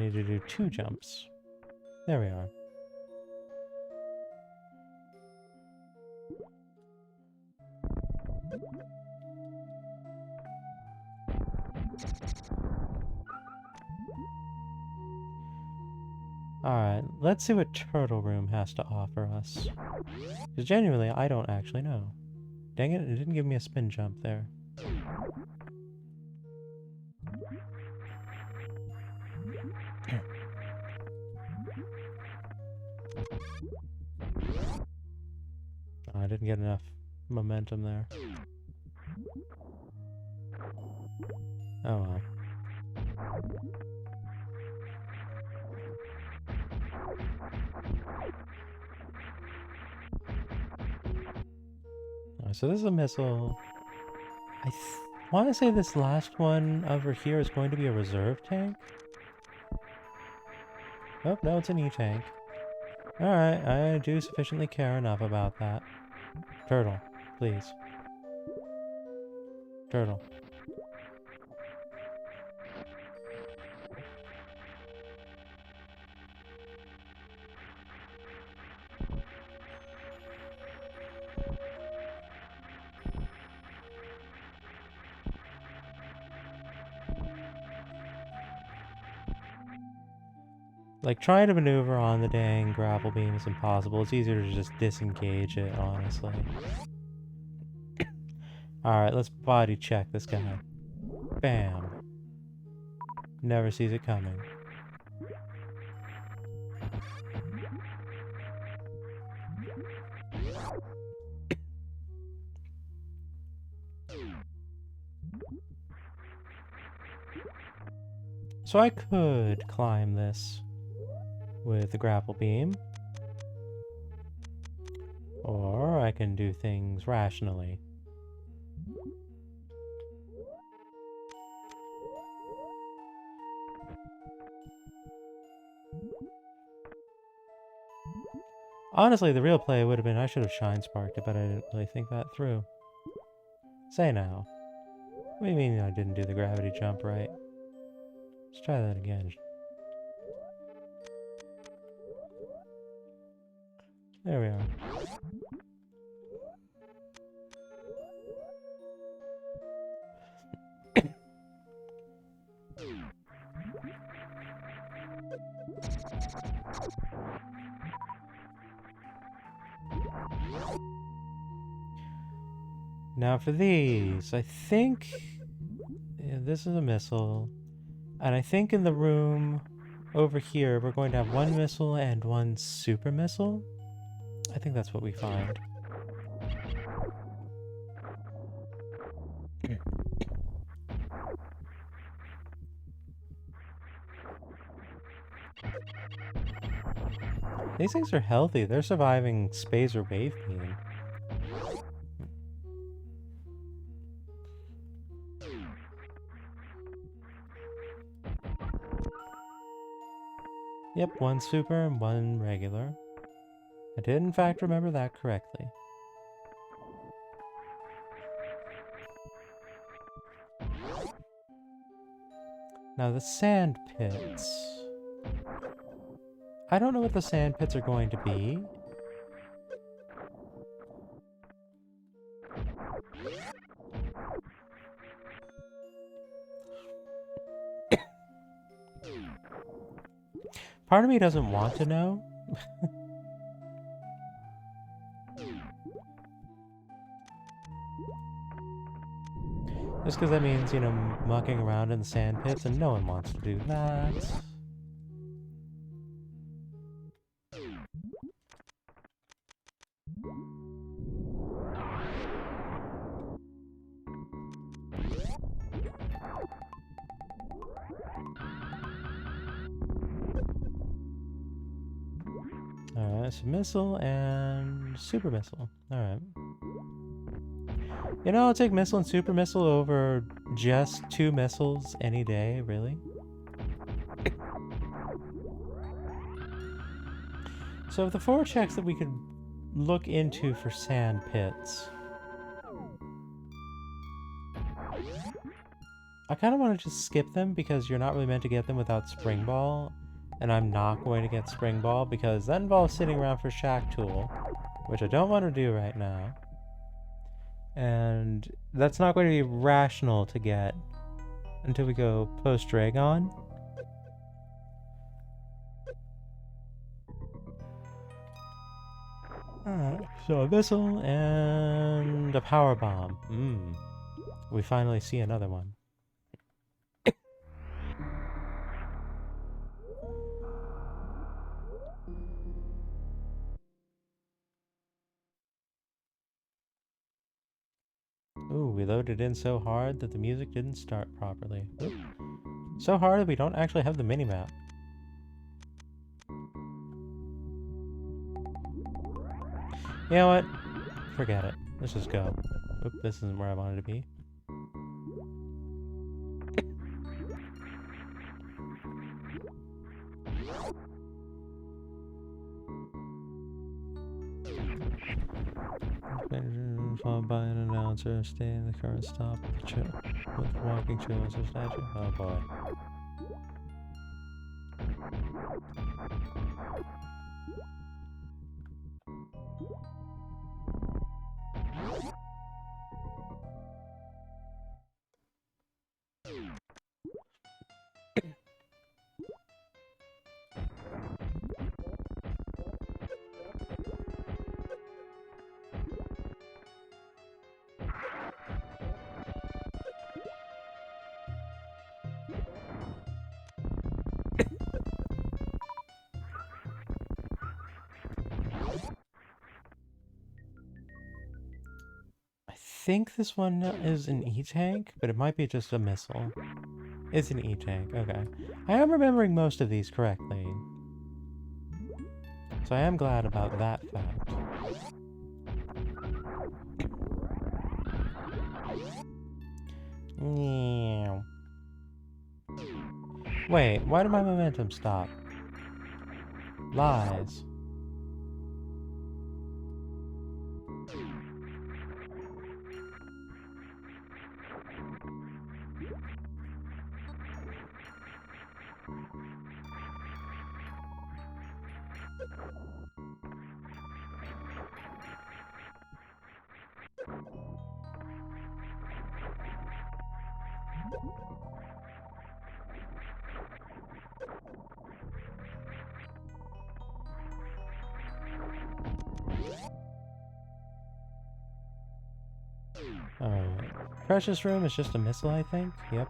Speaker 1: need to do 2 jumps. There we are. Alright, let's see what Turtle Room has to offer us. Because genuinely, I don't actually know. Dang it, it didn't give me a spin jump there. Oh, I didn't get enough momentum there. Oh well. So this is a missile. I want to say this last one over here is going to be a reserve tank. Oh, no, it's an E-tank. Alright, I do sufficiently care enough about that. Turtle, please. Turtle. Like, trying to maneuver on the dang grapple beam is impossible. It's easier to just disengage it, honestly. Alright, let's body check this guy. Bam. Never sees it coming. So I could climb this with the grapple beam. Or I can do things rationally. Honestly, the real play would have been I should have shine sparked it, but I didn't really think that through. Say now. What do you mean I didn't do the gravity jump right? Let's try that again. There we are. Now for these, I think this is a missile, and I think in the room over here we're going to have 1 missile and 1 super missile. I think that's what we find. These things are healthy. They're surviving Spazer Wave Beam. Yep, 1 super and 1 regular. I did in fact remember that correctly. Now the sand pits. I don't know what the sand pits are going to be. Part of me doesn't want to know. Just because that means, you know, mucking around in the sand pits, and no one wants to do that. Alright, so missile and super missile. Alright. You know, I'll take missile and super missile over just 2 missiles any day, really. So the 4 checks that we could look into for sand pits. I kind of want to just skip them because you're not really meant to get them without Spring Ball. And I'm not going to get Spring Ball because that involves sitting around for Shack Tool, which I don't want to do right now. And that's not going to be rational to get until we go post-Dragon. Alright, so a missile and a power bomb. We finally see another one. Ooh, we loaded in so hard that the music didn't start properly. Oop. So hard that we don't actually have the minimap. You know what? Forget it. Let's just go. Oop, this isn't where I wanted to be. Followed by an announcer, stay in the current stop with the walking trail as a statue. Oh boy. I think this one is an E-Tank, but it might be just a missile. It's an E-Tank, okay. I am remembering most of these correctly. So I am glad about that fact. Wait, why did my momentum stop? Lies. Precious Room is just a missile, I think? Yep.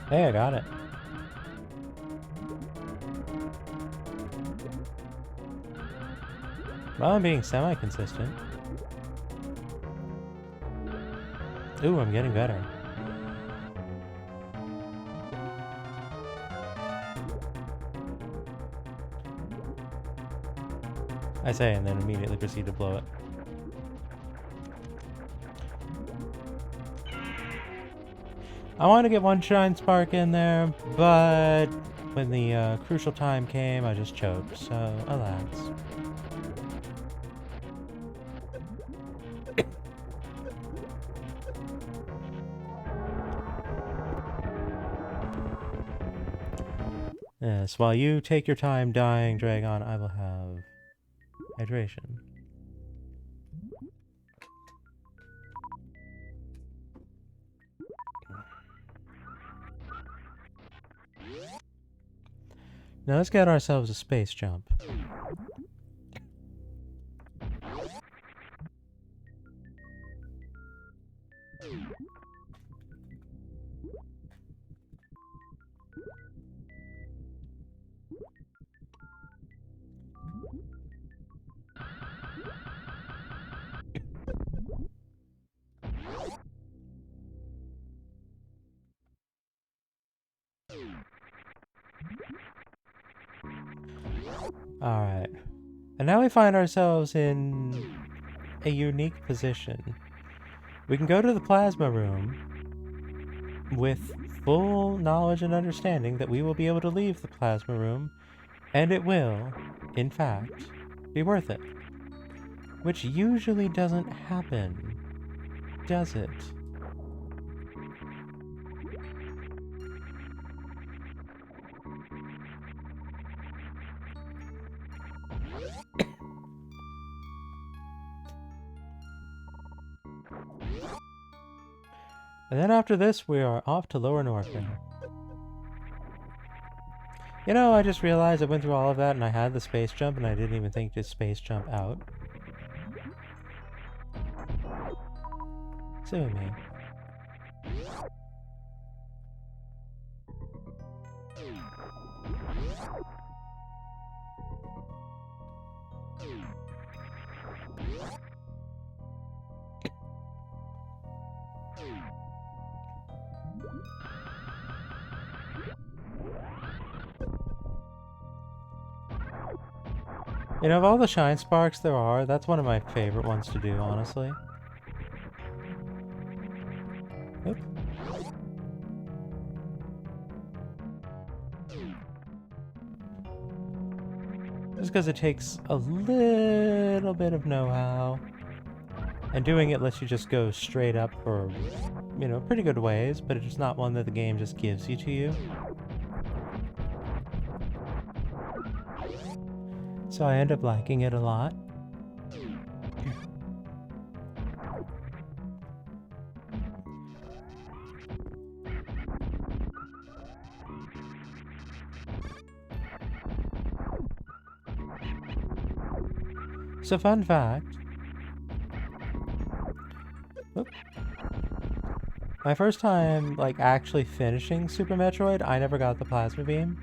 Speaker 1: Hey, I got it. Well, I'm being semi-consistent. Ooh, I'm getting better. I say, and then immediately proceed to blow it. I want to get one Shine Spark in there, but when the crucial time came, I just choked, so alas. Yes, while you take your time dying, Dragon, I will have hydration. Now let's get ourselves a space jump. Alright. And now we find ourselves in a unique position. We can go to the plasma room with full knowledge and understanding that we will be able to leave the plasma room, and it will, in fact, be worth it. Which usually doesn't happen, does it? And then after this, we are off to Lower Norfair. You know, I just realized I went through all of that and I had the space jump and I didn't even think to space jump out. Silly me. You know, of all the shine sparks there are, that's one of my favorite ones to do, honestly. Oop. Just because it takes a little bit of know-how. And doing it lets you just go straight up for, you know, pretty good ways, but it's not one that the game just gives you to you. So I end up liking it a lot. So fun fact. Oop. My first time, like, actually finishing Super Metroid, I never got the plasma beam.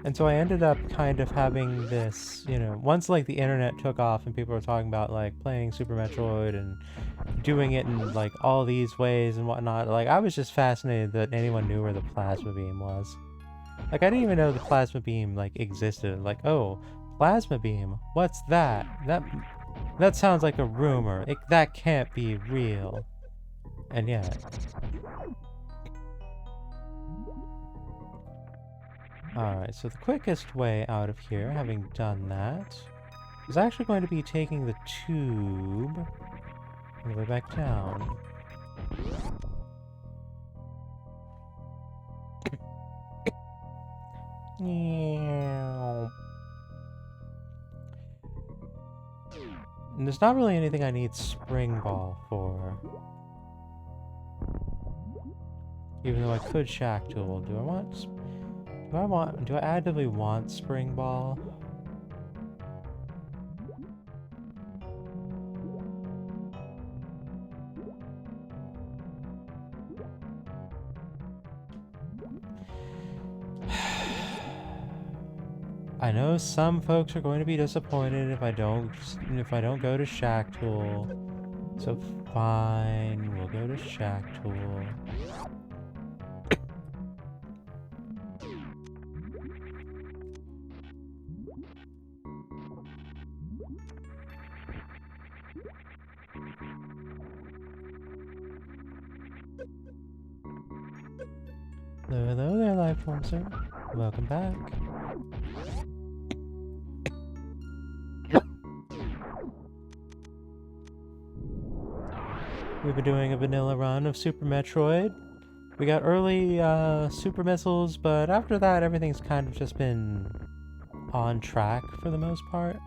Speaker 1: And so I ended up kind of having this, you know, once like the internet took off and people were talking about like playing Super Metroid and doing it in like all these ways and whatnot, like I was just fascinated that anyone knew where the plasma beam was. Like I didn't even know the plasma beam like existed. Like, oh, plasma beam, what's that? That sounds like a rumor. That can't be real. And yet. Alright, so the quickest way out of here, having done that, is actually going to be taking the tube all the way back down. And there's not really anything I need Spring Ball for. Even though I could Shack Tool. Do I actively want Spring Ball? I know some folks are going to be disappointed if I don't go to Shack Tool. So fine, we'll go to Shack Tool. Hello there, Lifeform sir. Welcome back. We've been doing a vanilla run of Super Metroid. We got early super missiles, but after that everything's kind of just been on track for the most part.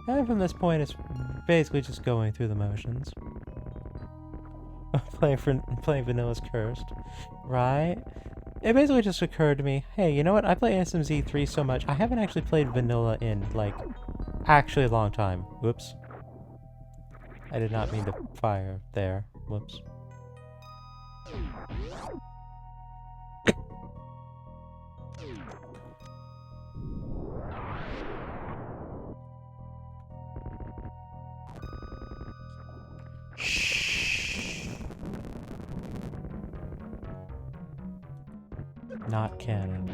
Speaker 1: And from this point it's basically just going through the motions. Playing Vanilla's Cursed. Right? It basically just occurred to me, hey, you know what? I play SMZ3 so much, I haven't actually played Vanilla in, like, actually a long time. Whoops. I did not mean to fire there. Whoops. Not canon.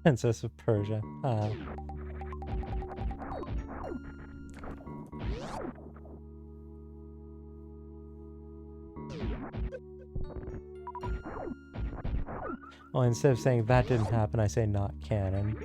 Speaker 1: Princess of Persia. Well, instead of saying that didn't happen, I say not canon.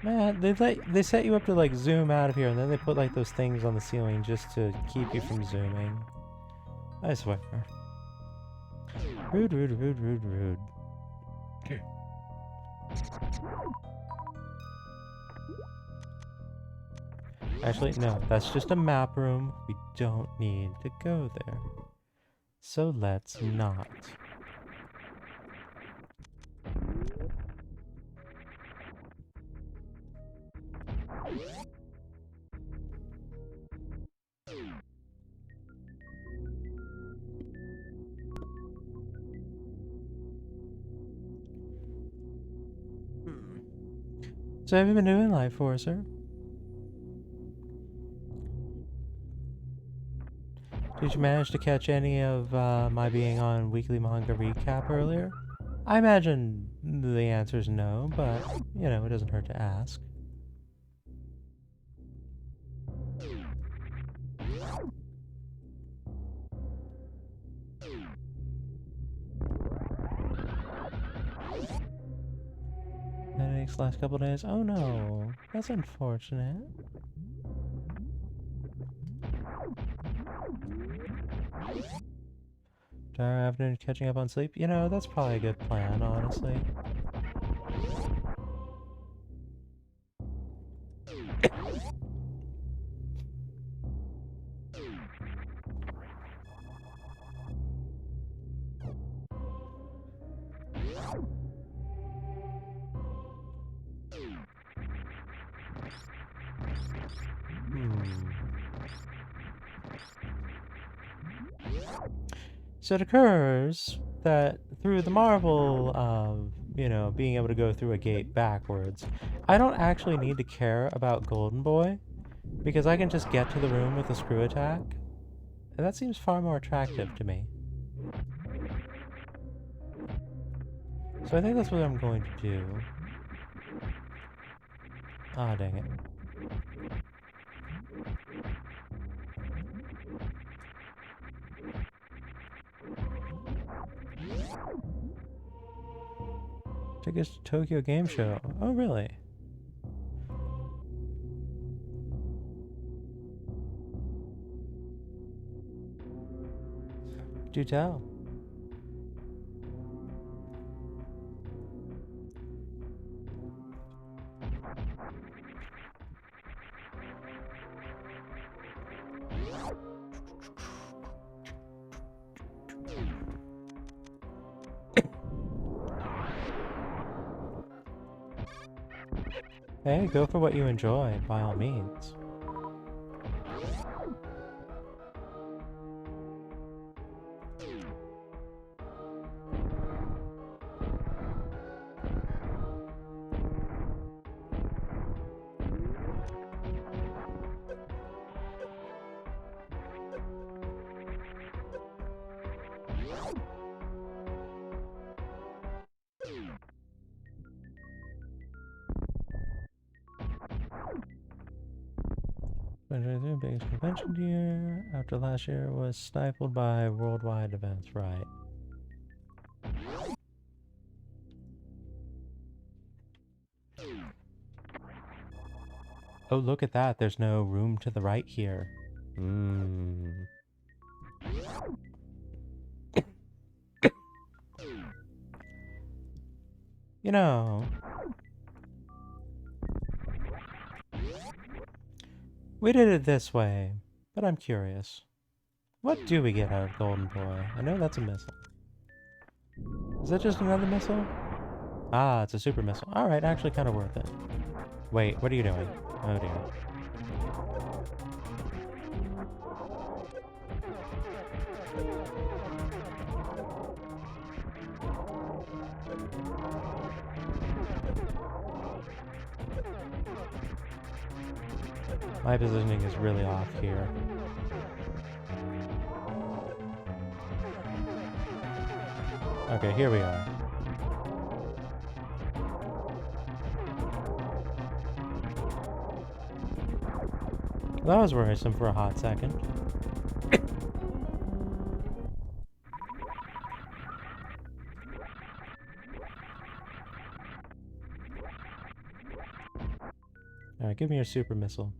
Speaker 1: Man, they set you up to like zoom out of here, and then they put like those things on the ceiling just to keep you from zooming. I swear. Rude, rude, rude, rude, rude. Actually, no, that's just a map room. We don't need to go there. So let's not. So have you been doing life for, sir? Did you manage to catch any of my being on Weekly Manga Recap earlier? I imagine the answer is no, but, you know, it doesn't hurt to ask. Headaches last couple days? Oh no, that's unfortunate. Tired afternoon catching up on sleep? You know, that's probably a good plan, honestly. So it occurs that through the marvel of, you know, being able to go through a gate backwards, I don't actually need to care about Golden Boy, because I can just get to the room with a screw attack, and that seems far more attractive to me. So I think that's what I'm going to do. Ah, dang it. Tickets to Tokyo Game Show. Oh, really? Do tell. Hey, go for what you enjoy, by all means. Biggest convention year after last year was stifled by worldwide events, right? Oh, look at that. There's no room to the right here. You know, we did it this way, but I'm curious. What do we get out of Golden Boy? I know that's a missile. Is that just another missile? Ah, it's a super missile. Alright, actually kind of worth it. Wait, what are you doing? Oh dear. My positioning is really off here. Okay, here we are. That was worrisome for a hot second. Alright, give me your super missile.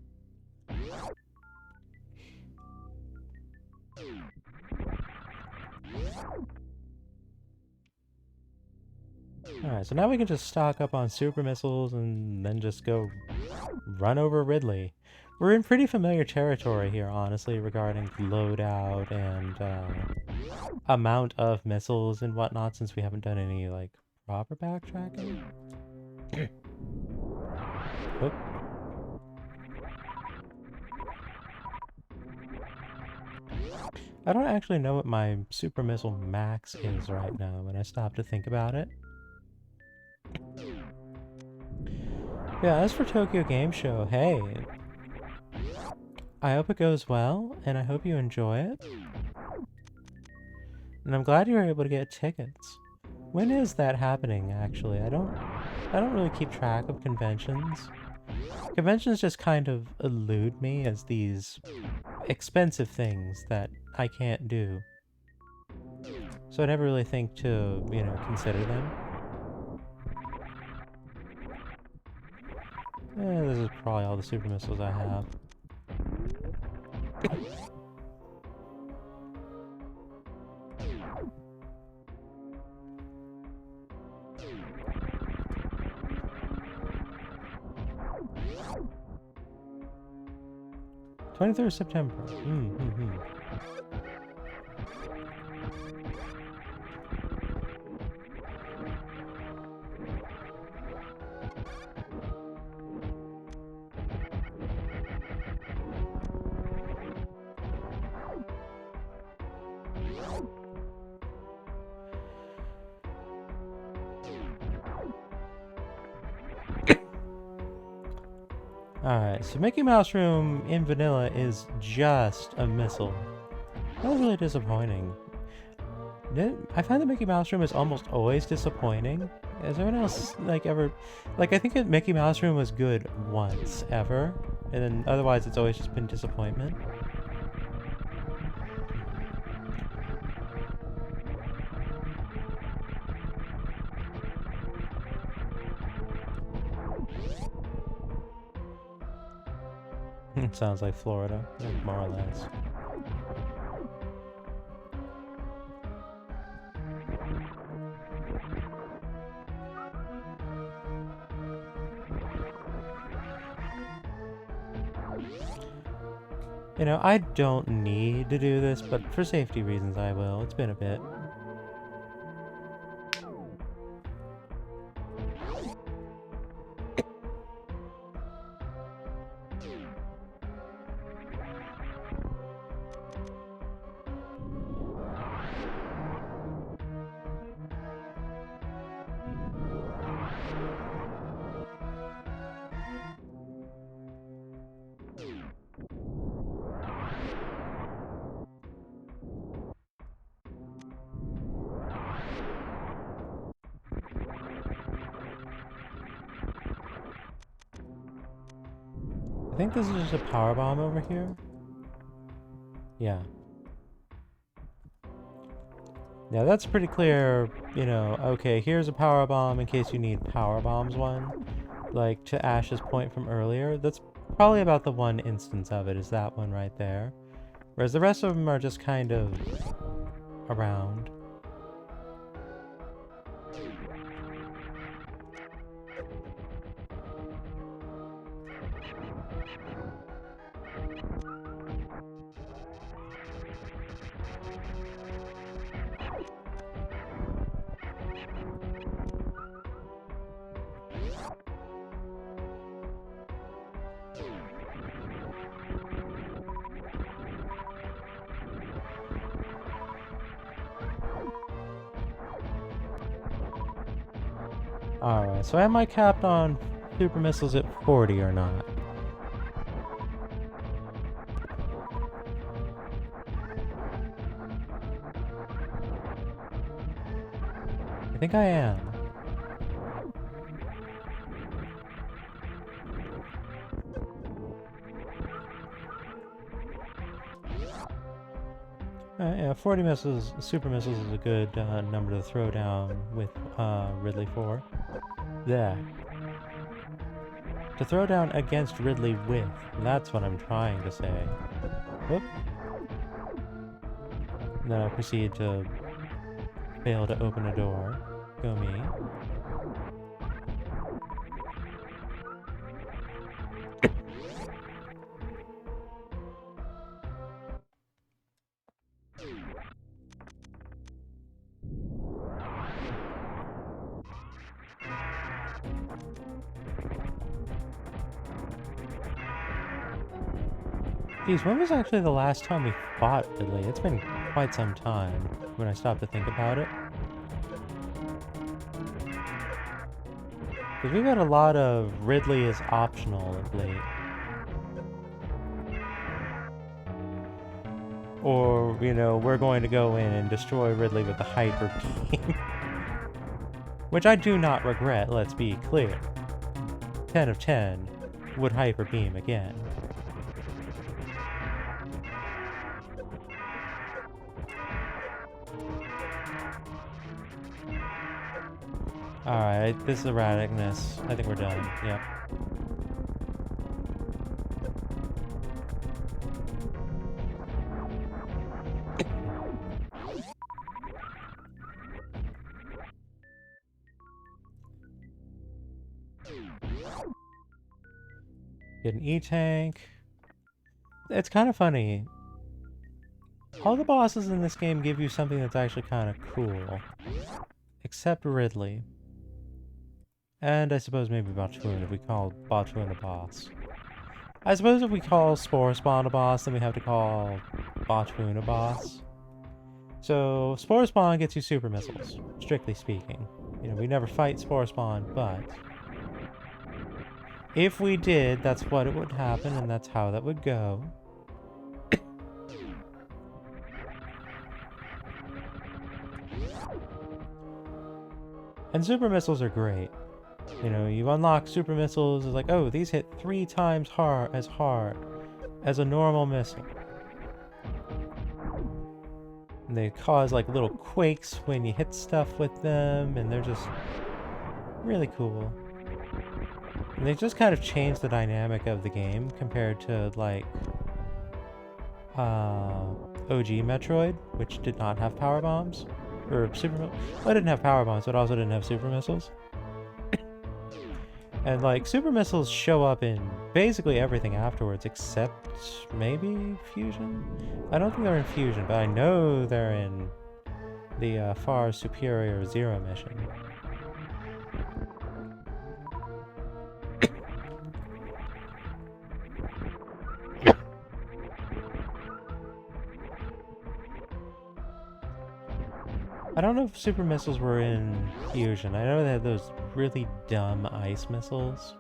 Speaker 1: Alright, so now we can just stock up on super missiles and then just go run over Ridley. We're in pretty familiar territory here, honestly, regarding loadout and amount of missiles and whatnot, since we haven't done any, like, proper backtracking. Oop. I don't actually know what my super missile max is right now when I stop to think about it. Yeah, as for Tokyo Game Show, hey, I hope it goes well, and I hope you enjoy it. And I'm glad you were able to get tickets. When is that happening, actually? I don't really keep track of conventions. Conventions just kind of elude me as these expensive things that I can't do. So I never really think to, you know, consider them. This is probably all the super missiles I have. '23rd of September. Alright, so Mickey Mouse Room in vanilla is just a missile. That was really disappointing. I find that Mickey Mouse Room is almost always disappointing. Has everyone else, like, ever... Like, I think that Mickey Mouse Room was good once, ever. And then otherwise it's always just been disappointment. It sounds like Florida, more or less. You know, I don't need to do this, but for safety reasons I will. It's been a bit. I think this is just a power bomb over here. Yeah. Yeah, that's pretty clear, you know, okay, here's a power bomb in case you need power bombs one. Like, to Ash's point from earlier, that's probably about the one instance of it, is that one right there. Whereas the rest of them are just kind of around. Alright, so am I capped on super missiles at 40 or not? think I am. Yeah, 40 missiles, super missiles is a good number to throw down with Ridley for. There. To throw down against Ridley with, that's what I'm trying to say. Whoop. And then I proceed to fail to open a door. Go me. Geez, when was actually the last time we fought Ridley? It's been quite some time when I stopped to think about it. Because we've had a lot of Ridley is optional of late. Or, you know, we're going to go in and destroy Ridley with the hyper beam. Which I do not regret, let's be clear. 10 of 10 would hyper beam again. Alright, this is erraticness. I think we're done. Yep. Get an E-tank. It's kind of funny. All the bosses in this game give you something that's actually kind of cool. Except Ridley. And I suppose maybe Batoon, if we call Batoon a boss. I suppose if we call Spore Spawn a boss, then we have to call Batoon a boss. So, Spore Spawn gets you super missiles, strictly speaking. You know, we never fight Spore Spawn, but if we did, that's what it would happen, and that's how that would go. And super missiles are great. You know, you unlock super missiles, it's like, oh, these hit 3 times hard as a normal missile. And they cause like little quakes when you hit stuff with them, and they're just really cool. And they just kind of change the dynamic of the game compared to like OG Metroid, which did not have power bombs. Or super... Well, it didn't have power bombs, but also didn't have super missiles. And, like, super missiles show up in basically everything afterwards, except maybe Fusion? I don't think they're in Fusion, but I know they're in the far superior Zero mission. I don't know if super missiles were in Fusion. I know they had those really dumb ice missiles.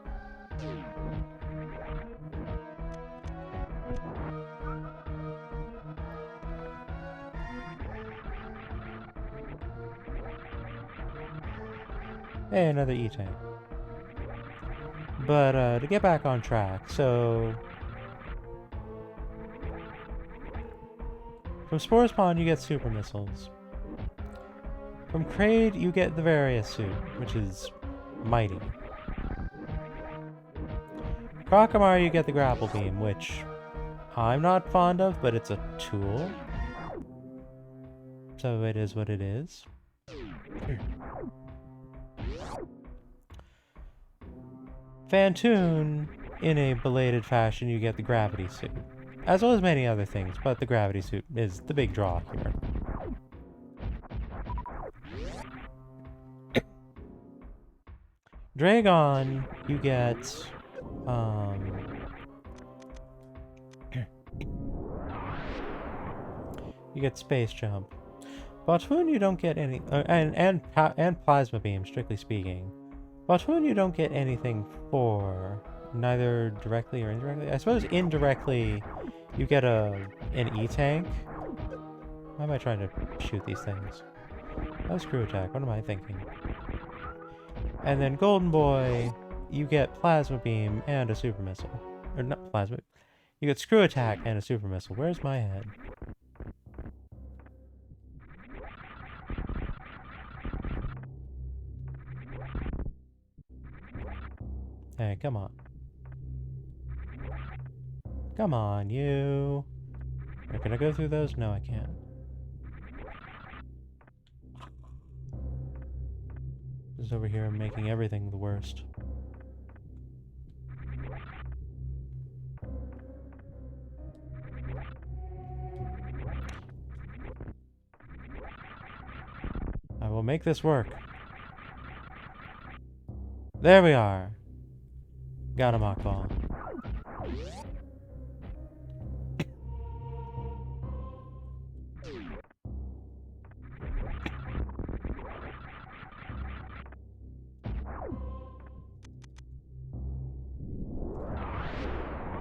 Speaker 1: Hey, another E-tank. But to get back on track, so from Spore Spawn you get super missiles. From Kraid, you get the Various suit, which is mighty. Crocomar, you get the grapple beam, which I'm not fond of, but it's a tool. So it is what it is. Phantoon, in a belated fashion, you get the gravity suit. As well as many other things, but the gravity suit is the big draw here. Dragon, you get, you get space jump. Batoon, you don't get any, and plasma beam, strictly speaking. Batoon, you don't get anything for, neither directly or indirectly. I suppose indirectly, you get an E-tank. Why am I trying to shoot these things? Oh, screw attack. What am I thinking? And then Golden Boy, you get Plasma Beam and a Super Missile. Or not Plasma. You get Screw Attack and a Super Missile. Where's my head? Hey, come on. Come on, you. Can I go through those? No, I can't. Just over here making everything the worst. I will make this work. There we are. Got a Mach Ball.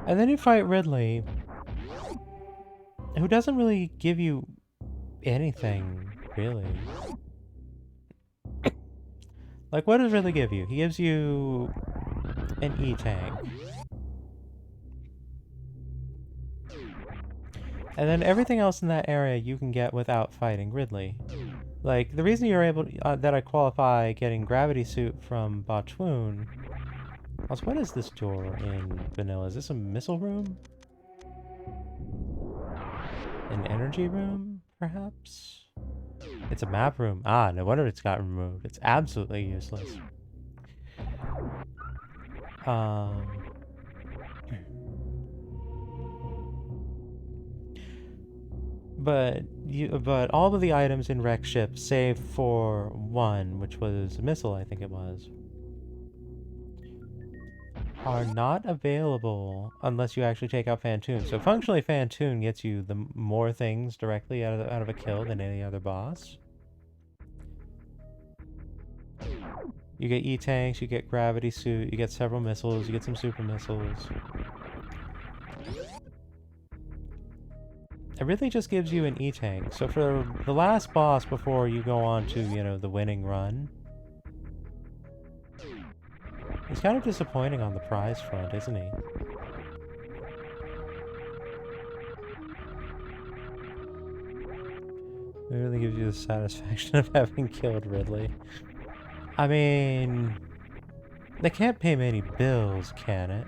Speaker 1: And then you fight Ridley, who doesn't really give you anything, really. Like, what does Ridley give you? He gives you an E-Tank. And then everything else in that area you can get without fighting Ridley. Like, the reason you're able to, that I qualify getting Gravity Suit from Botchwoon. Also, what is this door in Vanilla? Is this a missile room? An energy room, perhaps? It's a map room. Ah, no wonder it's got removed. It's absolutely useless. But all of the items in Wreck Ship, save for one, which was a missile, I think it was, are not available unless you actually take out Fantoon. So functionally, Fantoon gets you the more things directly out of a kill than any other boss. You get E-Tanks, you get Gravity Suit, you get several missiles, you get some super missiles. It really just gives you an E-Tank. So for the last boss before you go on to, you know, the winning run, he's kind of disappointing on the prize front, isn't he? It really gives you the satisfaction of having killed Ridley. I mean, they can't pay me any bills, can it?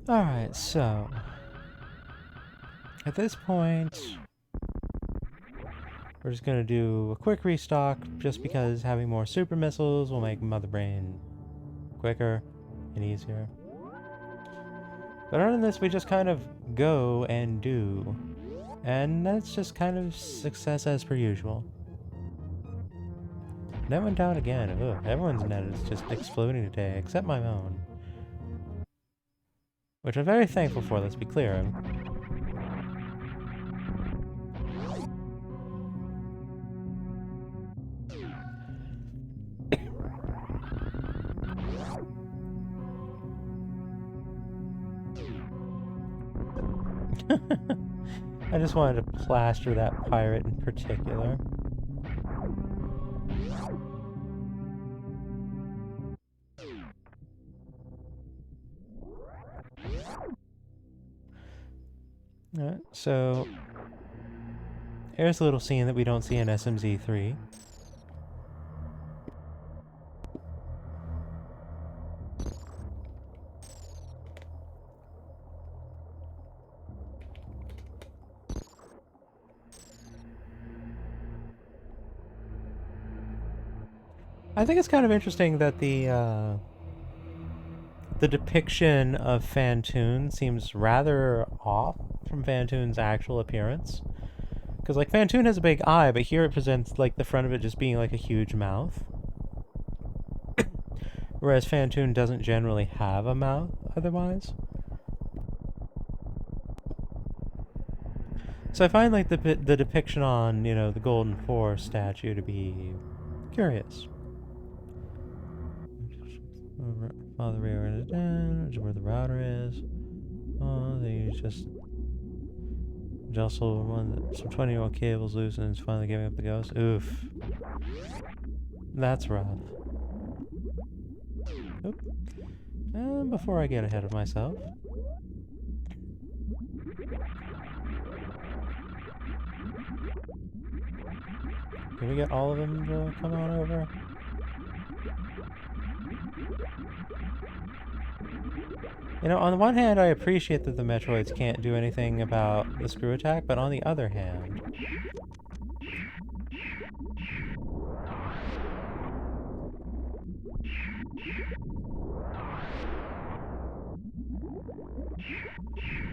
Speaker 1: Alright, so at this point, we're just gonna do a quick restock, just because having more super missiles will make Mother Brain quicker and easier. But other than this, we just kind of go and do. And that's just kind of success as per usual. Net went down again. Ugh, everyone's net is just exploding today, except my own. Which I'm very thankful for, let's be clear. I just wanted to plaster that pirate in particular. Alright, so here's a little scene that we don't see in SMZ3. I think it's kind of interesting that the depiction of Fantoon seems rather off from Fantoon's actual appearance. Because, like, Fantoon has a big eye, but here it presents, like, the front of it just being, like, a huge mouth. Whereas Fantoon doesn't generally have a mouth otherwise. So I find, like, the depiction on, you know, the Golden Force statue to be curious. Follow the reorganized where the router is. Oh, they just jostle one. Some 20-year-old cables loose and is finally giving up the ghost. Oof. That's rough. Oop. And before I get ahead of myself. Can we get all of them to come on over? You know, on the one hand, I appreciate that the Metroids can't do anything about the screw attack, but on the other hand...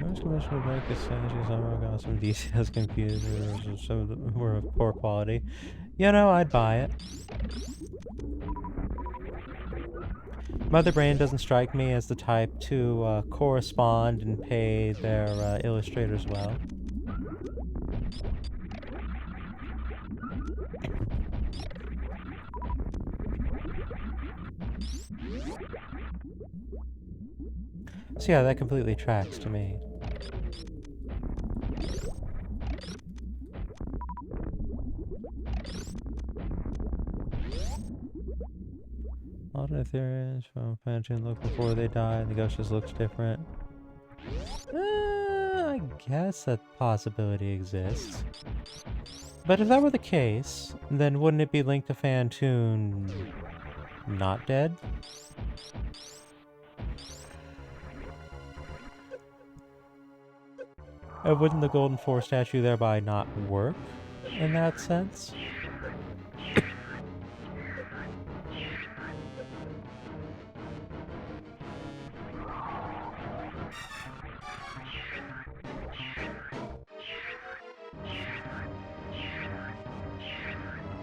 Speaker 1: I was commissioned to break this statue, somehow got some details confused, or some of them were of poor quality. You know, I'd buy it. Mother Brain doesn't strike me as the type to correspond and pay their illustrators well. So yeah, that completely tracks to me. Alternate theories from Fantoon look before they die, the ghost just looks different. I guess that possibility exists. But if that were the case, then wouldn't it be linked to Fantoon not dead? Wouldn't the Golden Force statue thereby not work in that sense?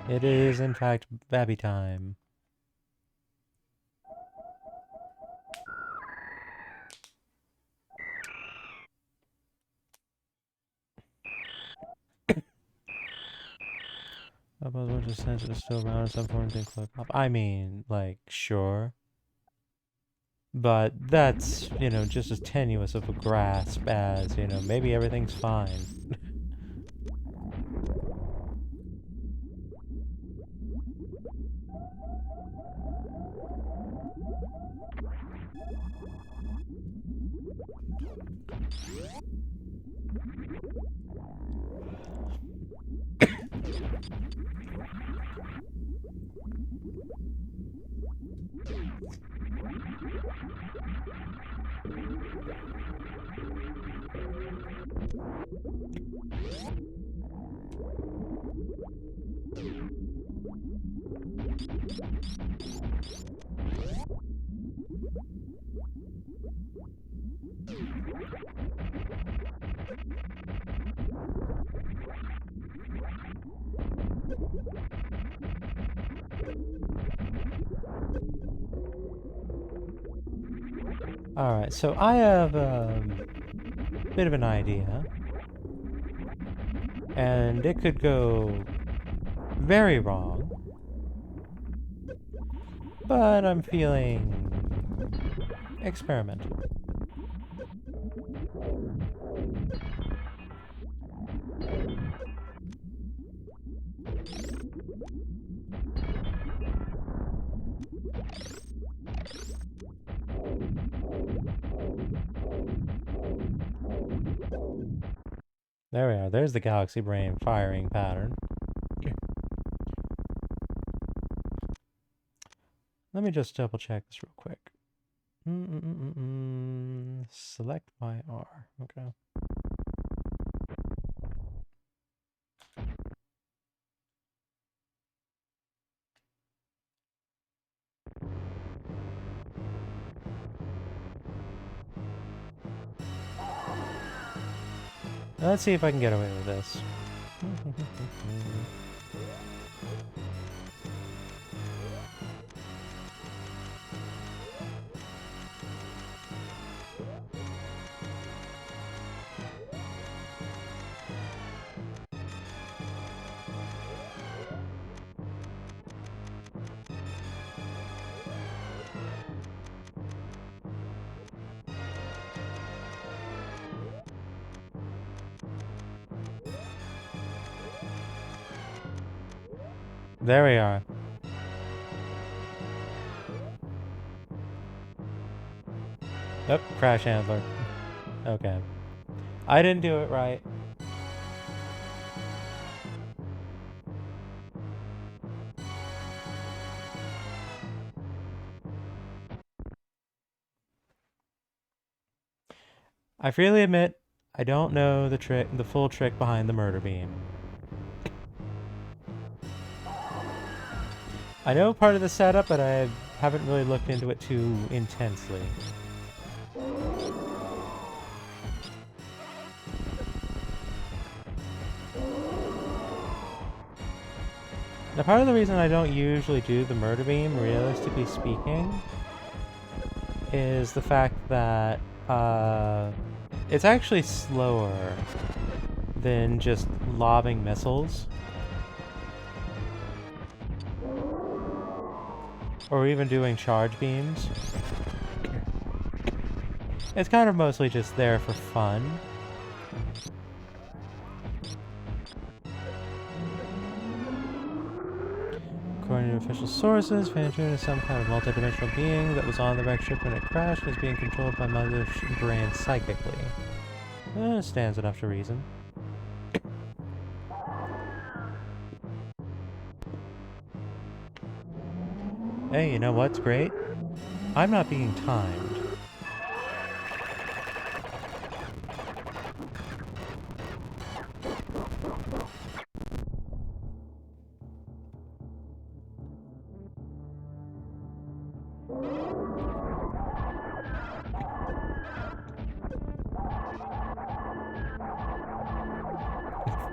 Speaker 1: It is, in fact, Babby time. I suppose what just sense is still around in some form and things like pop. I mean, like, sure. But that's, you know, just as tenuous of a grasp as, you know, maybe everything's fine. Alright, so I have a bit of an idea. And it could go very wrong. But I'm feeling experimental. There we are. There's the galaxy brain firing pattern. Let me just double check this real quick. Select by R. Okay. Let's see if I can get away with this. There we are. Oh, crash handler. Okay. I didn't do it right. I freely admit, I don't know the full trick behind the murder beam. I know part of the setup, but I haven't really looked into it too intensely. Now, part of the reason I don't usually do the murder beam, realistically speaking, is the fact that it's actually slower than just lobbing missiles. Or even doing charge beams. It's kind of mostly just there for fun. According to official sources, Phantom is some kind of multidimensional being that was on the wreck ship when it crashed and is being controlled by Mother's brain psychically. Stands enough to reason. Hey, you know what's great? I'm not being timed.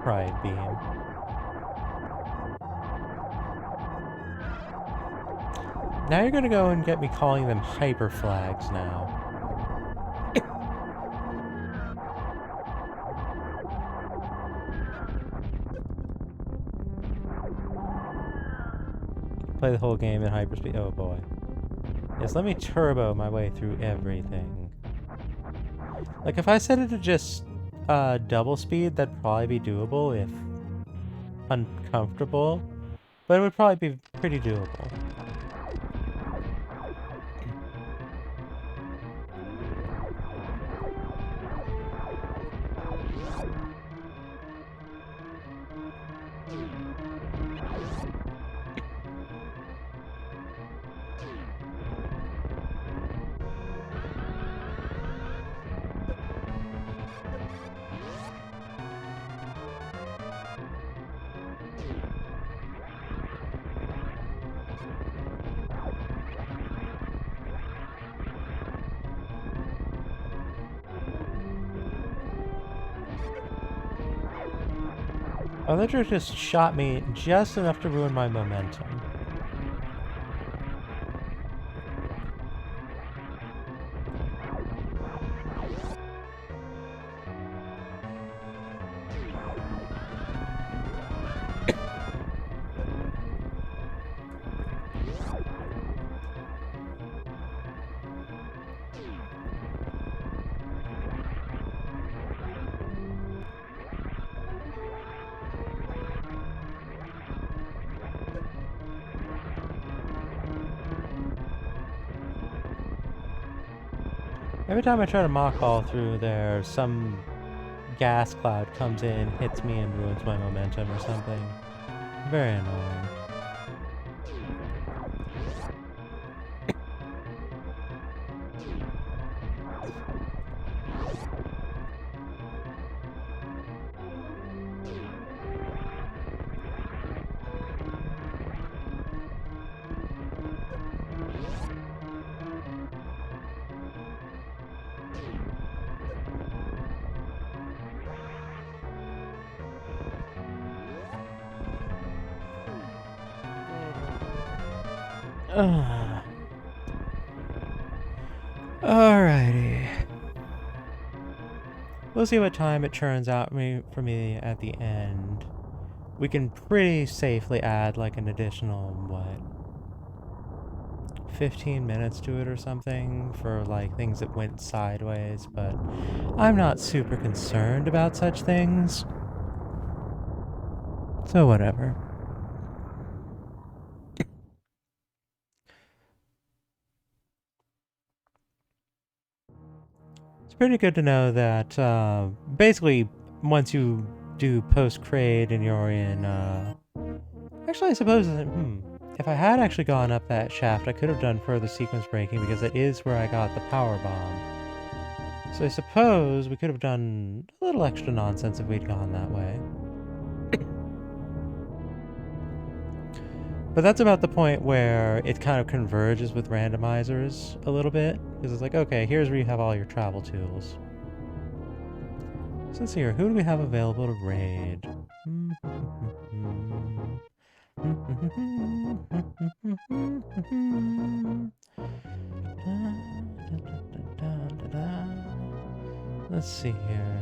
Speaker 1: Pride beam. Now you're gonna go and get me calling them hyper flags now. Play the whole game in hyperspeed. Oh boy. Yes, let me turbo my way through everything. Like, if I set it to just double speed, that'd probably be doable if uncomfortable. But it would probably be pretty doable. Oh, that just shot me just enough to ruin my momentum. Every time I try to mock haul through there, some gas cloud comes in, hits me, and ruins my momentum or something. Very annoying. Alrighty. We'll see what time it turns out for me at the end. We can pretty safely add like an additional, what, 15 minutes to it or something for like things that went sideways, but I'm not super concerned about such things. So whatever. It's pretty good to know that basically once you do post-crade and you're in... Actually, I suppose... If I had actually gone up that shaft, I could have done further sequence breaking because it is where I got the power bomb. So I suppose we could have done a little extra nonsense if we'd gone that way. But that's about the point where it kind of converges with randomizers a little bit. Because it's like, okay, here's where you have all your travel tools. So let's see here, who do we have available to raid? Let's see here.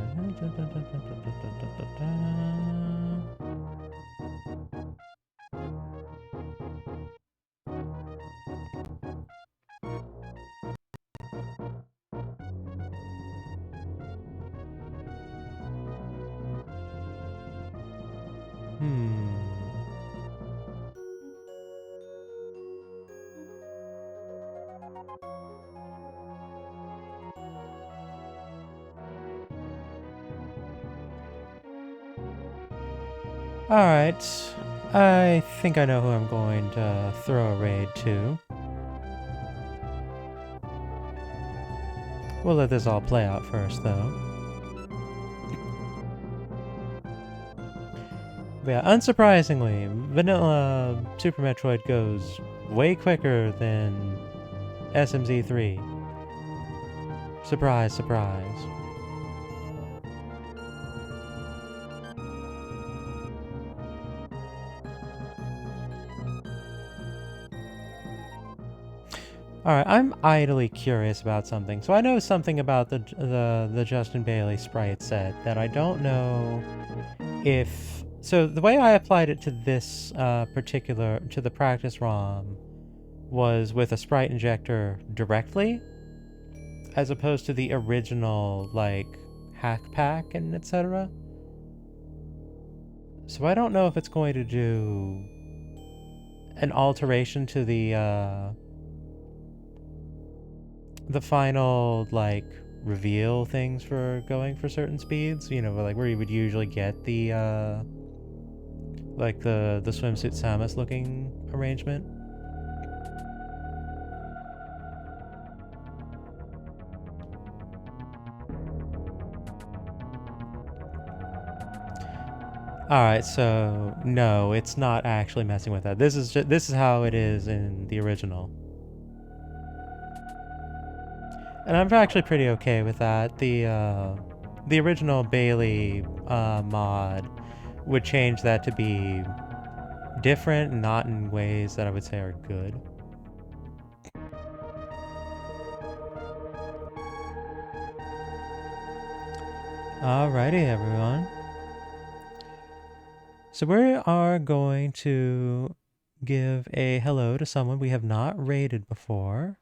Speaker 1: Alright, I think I know who I'm going to throw a raid to. We'll let this all play out first, though. But yeah, unsurprisingly, vanilla Super Metroid goes way quicker than SMZ3. Surprise, surprise. Alright, I'm idly curious about something. So I know something about the Justin Bailey sprite set that I don't know if... So the way I applied it to this to the practice ROM was with a sprite injector directly, as opposed to the original, like, hack pack and etc. So I don't know if it's going to do an alteration to the final, like, reveal things for going for certain speeds, you know, like where you would usually get the like the swimsuit Samus looking arrangement. Alright, so no, it's not actually messing with that. This is how it is in the original. And I'm actually pretty okay with that. The original Bailey mod would change that to be different, not in ways that I would say are good. Alrighty, everyone. So we are going to give a hello to someone we have not raided before.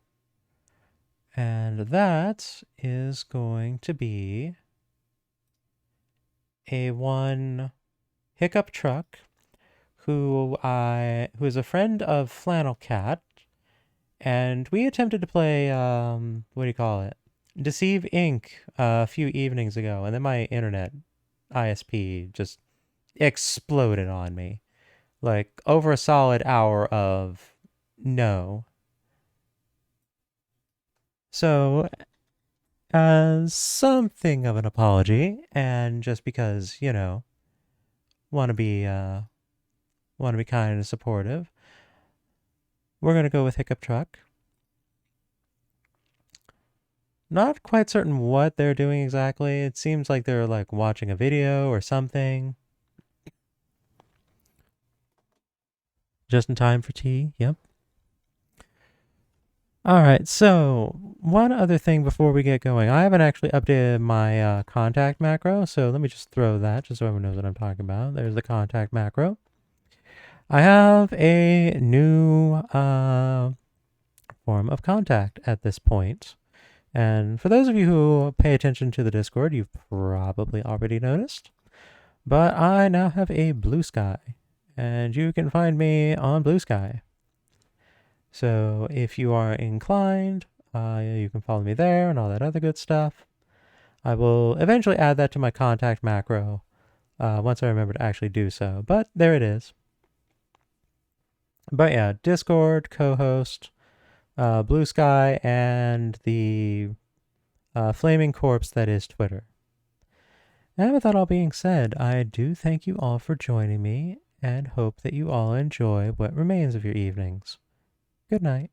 Speaker 1: And that is going to be a one Hiccup Truck, who is a friend of Flannel Cat, and we attempted to play what do you call it? Deceive Inc. A few evenings ago, and then my internet ISP just exploded on me. Like over a solid hour of no. So as something of an apology, and just because, you know, want to be kind and supportive, we're gonna go with Hiccup Truck. Not quite certain what they're doing exactly. It seems like they're like watching a video or something. Just in time for tea. Yep. Alright, so one other thing before we get going. I haven't actually updated my contact macro, so let me just throw that just so everyone knows what I'm talking about. There's the contact macro. I have a new form of contact at this point. And for those of you who pay attention to the Discord, you've probably already noticed. But I now have a Blue Sky, and you can find me on Blue Sky. So if you are inclined, you can follow me there and all that other good stuff. I will eventually add that to my contact macro once I remember to actually do so. But there it is. But yeah, Discord, co-host, Blue Sky, and the flaming corpse that is Twitter. And with that all being said, I do thank you all for joining me and hope that you all enjoy what remains of your evenings. Good night.